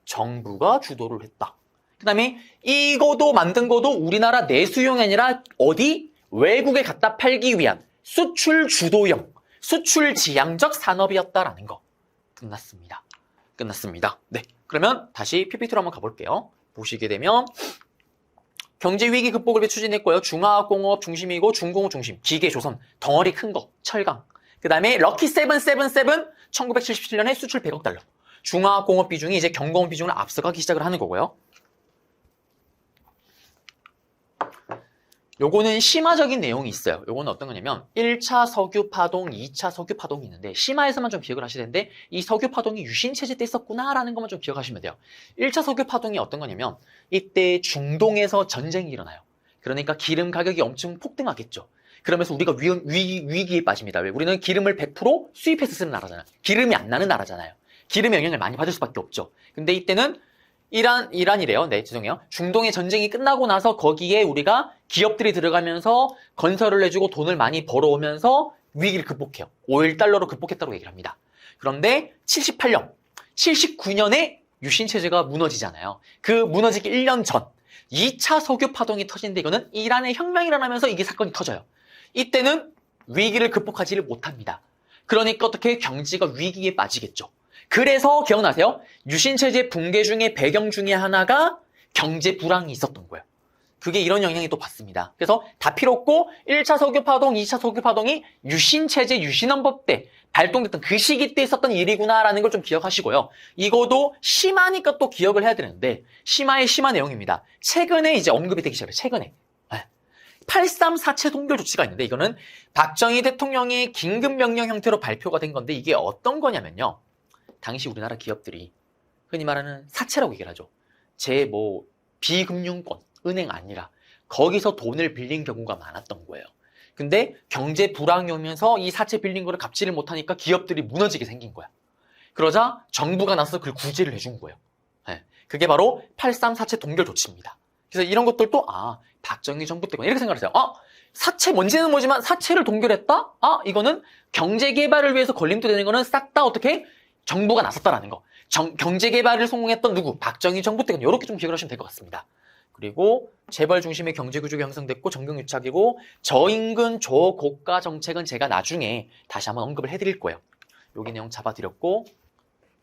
A: 정부가 주도를 했다. 그 다음에 이거도 만든 것도 우리나라 내수용이 아니라 어디? 외국에 갖다 팔기 위한 수출 주도형, 수출 지향적 산업이었다라는 거. 끝났습니다. 네. 그러면 다시 PPT로 한번 가볼게요. 보시게 되면 경제위기 극복을 위해 추진했고요. 중화공업 중심이고 중공업 중심, 기계, 조선, 덩어리 큰 거, 철강. 그 다음에 럭키 777 1977년에 수출 100억 달러. 중화공업 비중이 이제 경공업 비중을 앞서가기 시작을 하는 거고요. 요거는 심화적인 내용이 있어요. 요거는 어떤 거냐면 1차 석유 파동, 2차 석유 파동이 있는데 심화에서만 좀 기억을 하셔야 되는데 이 석유 파동이 유신체제 때 있었구나라는 것만 좀 기억하시면 돼요. 1차 석유 파동이 어떤 거냐면 이때 중동에서 전쟁이 일어나요. 그러니까 기름 가격이 엄청 폭등하겠죠. 그러면서 우리가 위기에 빠집니다. 왜? 우리는 기름을 100% 수입해서 쓰는 나라잖아요. 기름이 안 나는 나라잖아요. 기름의 영향을 많이 받을 수밖에 없죠. 근데 이때는 이란이래요. 네, 죄송해요. 중동의 전쟁이 끝나고 나서 거기에 우리가 기업들이 들어가면서 건설을 해주고 돈을 많이 벌어오면서 위기를 극복해요. 오일 달러로 극복했다고 얘기를 합니다. 그런데 78년, 79년에 유신체제가 무너지잖아요. 그 무너지기 1년 전 2차 석유 파동이 터지는데 이거는 이란의 혁명이 일어나면서 이게 사건이 터져요. 이때는 위기를 극복하지를 못합니다. 그러니까 어떻게 경제가 위기에 빠지겠죠. 그래서 기억나세요? 유신체제 붕괴 중에 배경 중에 하나가 경제 불황이 있었던 거예요. 그게 이런 영향이 또 받습니다. 그래서 다 필요 없고 1차 석유 파동, 2차 석유 파동이 유신체제 유신헌법 때 발동됐던 그 시기 때 있었던 일이구나라는 걸 좀 기억하시고요. 이거도 심화니까 또 기억을 해야 되는데 심화의 심화 내용입니다. 최근에 이제 언급이 되기 시작해요. 최근에. 8.3 4채 동결 조치가 있는데 이거는 박정희 대통령의 긴급명령 형태로 발표가 된 건데 이게 어떤 거냐면요. 당시 우리나라 기업들이 흔히 말하는 사채라고 얘기를 하죠. 비금융권, 은행 아니라 거기서 돈을 빌린 경우가 많았던 거예요. 근데 경제 불황이 오면서 이 사채 빌린 거를 갚지를 못하니까 기업들이 무너지게 생긴 거야. 그러자 정부가 나서 그걸 구제를 해준 거예요. 네. 그게 바로 8.3 4채 동결 조치입니다. 그래서 이런 것들도 박정희 정부 때구나 이렇게 생각을 하세요. 사채 뭔지는 모르지만 사채를 동결했다? 이거는 경제 개발을 위해서 걸림돌이 되는 거는 싹 다 어떻게 정부가 나섰다라는 거. 경제 개발을 성공했던 누구? 박정희 정부 때는 이렇게 좀 기억을 하시면 될 것 같습니다. 그리고 재벌 중심의 경제 구조가 형성됐고 정경유착이고 저임금 저고가 정책은 제가 나중에 다시 한번 언급을 해드릴 거예요. 여기 내용 잡아드렸고,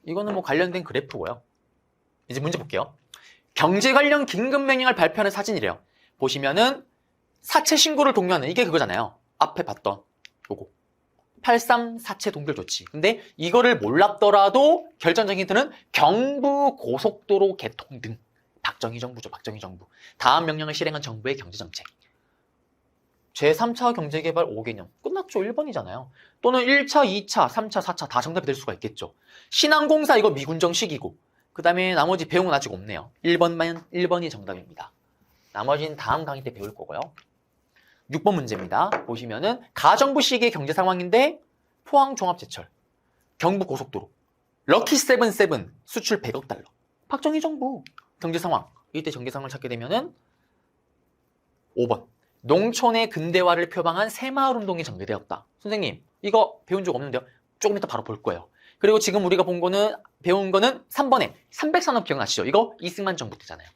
A: 이거는 뭐 관련된 그래프고요. 이제 문제 볼게요. 경제 관련 긴급 명령을 발표하는 사진이래요. 보시면은 사채 신고를 독려하는, 이게 그거잖아요. 앞에 봤던 요거 83 사채 동결 조치. 근데 이거를 몰랐더라도 결정적인 힌트는 경부 고속도로 개통 등. 박정희 정부죠. 박정희 정부. 다음 명령을 실행한 정부의 경제정책. 제3차 경제개발 5개년. 끝났죠. 1번이잖아요. 또는 1차, 2차, 3차, 4차 다 정답이 될 수가 있겠죠. 신항공사 이거 미군 정식이고, 그 다음에 나머지 배운 건 아직 없네요. 1번이 정답입니다. 나머지는 다음 강의 때 배울 거고요. 6번 문제입니다. 보시면은 가정부 시기의 경제 상황인데 포항 종합제철, 경부 고속도로, 럭키 세븐 수출 100억 달러. 박정희 정부 경제 상황. 이때 경제 상황을 찾게 되면은 5번. 농촌의 근대화를 표방한 새마을 운동이 전개되었다. 선생님, 이거 배운 적 없는데요? 조금 이따 바로 볼 거예요. 그리고 지금 우리가 배운 거는 3번에 300산업 기억나시죠? 이거 이승만 정부 때잖아요.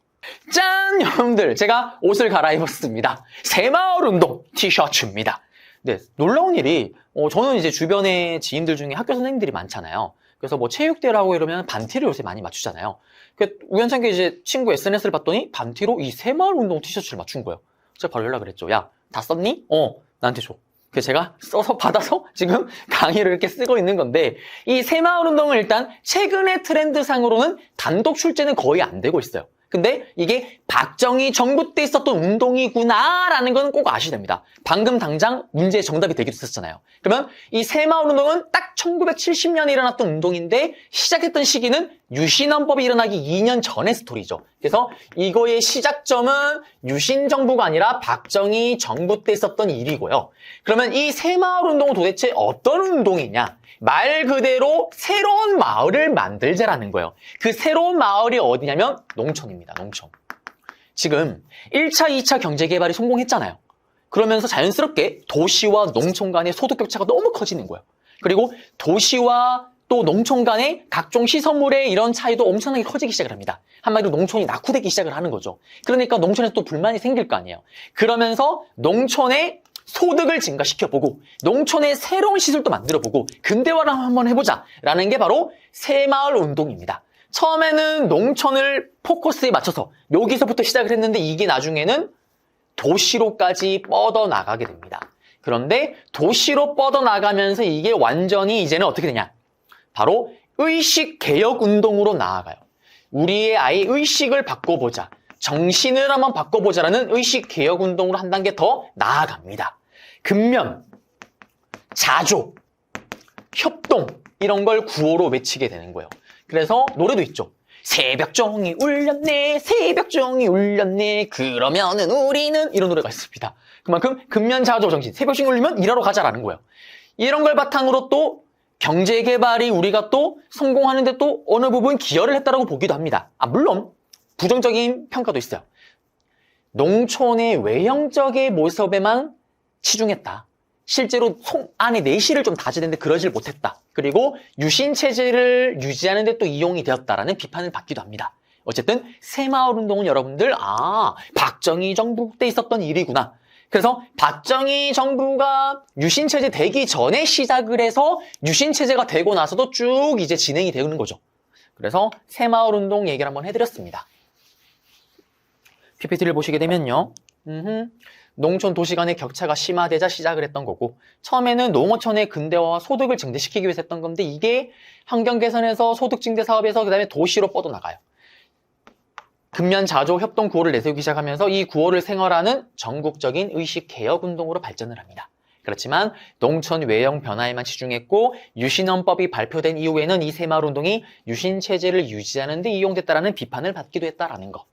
A: 짠! 여러분들, 제가 옷을 갈아입었습니다. 새마을 운동 티셔츠입니다. 네, 놀라운 일이, 저는 이제 주변에 지인들 중에 학교 선생님들이 많잖아요. 그래서 뭐 체육대회를 하고 이러면 반티를 요새 많이 맞추잖아요. 우연찮게 이제 친구 SNS를 봤더니 반티로 이 새마을 운동 티셔츠를 맞춘 거예요. 제가 바로 연락을 했죠. 야, 다 썼니? 나한테 줘. 그래서 제가 써서 받아서 지금 강의를 이렇게 쓰고 있는 건데, 이 새마을 운동은 일단 최근의 트렌드상으로는 단독 출제는 거의 안 되고 있어요. 근데 이게 박정희 정부 때 있었던 운동이구나라는 건 꼭 아셔야 됩니다. 방금 당장 문제의 정답이 되기도 했었잖아요. 그러면 이 새마을 운동은 딱 1970년에 일어났던 운동인데 시작했던 시기는 유신헌법이 일어나기 2년 전의 스토리죠. 그래서 이거의 시작점은 유신 정부가 아니라 박정희 정부 때 있었던 일이고요. 그러면 이 새마을 운동은 도대체 어떤 운동이냐? 말 그대로 새로운 마을을 만들자라는 거예요. 그 새로운 마을이 어디냐면 농촌입니다. 농촌. 지금 1차, 2차 경제개발이 성공했잖아요. 그러면서 자연스럽게 도시와 농촌 간의 소득 격차가 너무 커지는 거예요. 그리고 도시와 또 농촌 간의 각종 시설물의 이런 차이도 엄청나게 커지기 시작을 합니다. 한마디로 농촌이 낙후되기 시작을 하는 거죠. 그러니까 농촌에서 또 불만이 생길 거 아니에요. 그러면서 농촌의 소득을 증가시켜보고 농촌의 새로운 시설도 만들어보고 근대화를 한번 해보자라는 게 바로 새마을 운동입니다. 처음에는 농촌을 포커스에 맞춰서 여기서부터 시작을 했는데 이게 나중에는 도시로까지 뻗어나가게 됩니다. 그런데 도시로 뻗어나가면서 이게 완전히 이제는 어떻게 되냐? 바로 의식개혁운동으로 나아가요. 우리의 아이 의식을 바꿔보자. 정신을 한번 바꿔보자라는 의식개혁운동으로 한 단계 더 나아갑니다. 근면, 자조, 협동 이런 걸 구호로 외치게 되는 거예요. 그래서 노래도 있죠. 새벽종이 울렸네, 새벽종이 울렸네, 그러면은 우리는 이런 노래가 있습니다. 그만큼 근면, 자조, 정신, 새벽종이 울리면 일하러 가자라는 거예요. 이런 걸 바탕으로 또 경제개발이 우리가 또 성공하는데 또 어느 부분 기여를 했다라고 보기도 합니다. 물론 부정적인 평가도 있어요. 농촌의 외형적인 모습에만 치중했다. 실제로 속 안에 내실을 좀 다지는데 그러질 못했다. 그리고 유신체제를 유지하는 데 또 이용이 되었다라는 비판을 받기도 합니다. 어쨌든 새마을 운동은 여러분들 박정희 정부 때 있었던 일이구나. 그래서 박정희 정부가 유신체제 되기 전에 시작을 해서 유신체제가 되고 나서도 쭉 이제 진행이 되는 거죠. 그래서 새마을 운동 얘기를 한번 해드렸습니다. PPT를 보시게 되면요. 농촌 도시 간의 격차가 심화되자 시작을 했던 거고 처음에는 농어촌의 근대화와 소득을 증대시키기 위해서 했던 건데 이게 환경 개선에서 소득 증대 사업에서 그 다음에 도시로 뻗어나가요. 근면 자조 협동 구호를 내세우기 시작하면서 이 구호를 생활하는 전국적인 의식개혁운동으로 발전을 합니다. 그렇지만 농촌 외형 변화에만 치중했고 유신헌법이 발표된 이후에는 이 새마을운동이 유신체제를 유지하는 데 이용됐다라는 비판을 받기도 했다라는 거.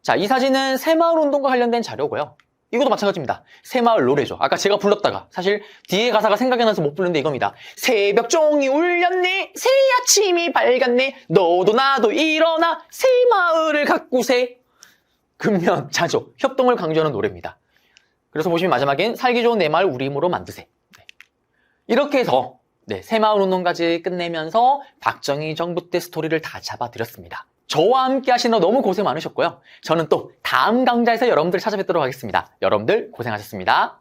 A: 자, 이 사진은 새마을운동과 관련된 자료고요. 이것도 마찬가지입니다. 새마을 노래죠. 아까 제가 불렀다가 사실 뒤에 가사가 생각이 나서 못 부르는데 이겁니다. 새벽종이 울렸네, 새 아침이 밝았네, 너도 나도 일어나 새마을을 가꾸세. 근면, 자조, 협동을 강조하는 노래입니다. 그래서 보시면 마지막엔 살기 좋은 내 마을 우리 힘으로 만드세. 네. 이렇게 해서 새마을 운동까지 끝내면서 박정희 정부 때 스토리를 다 잡아드렸습니다. 저와 함께 하시느라 너무 고생 많으셨고요. 저는 또 다음 강좌에서 여러분들 찾아뵙도록 하겠습니다. 여러분들 고생하셨습니다.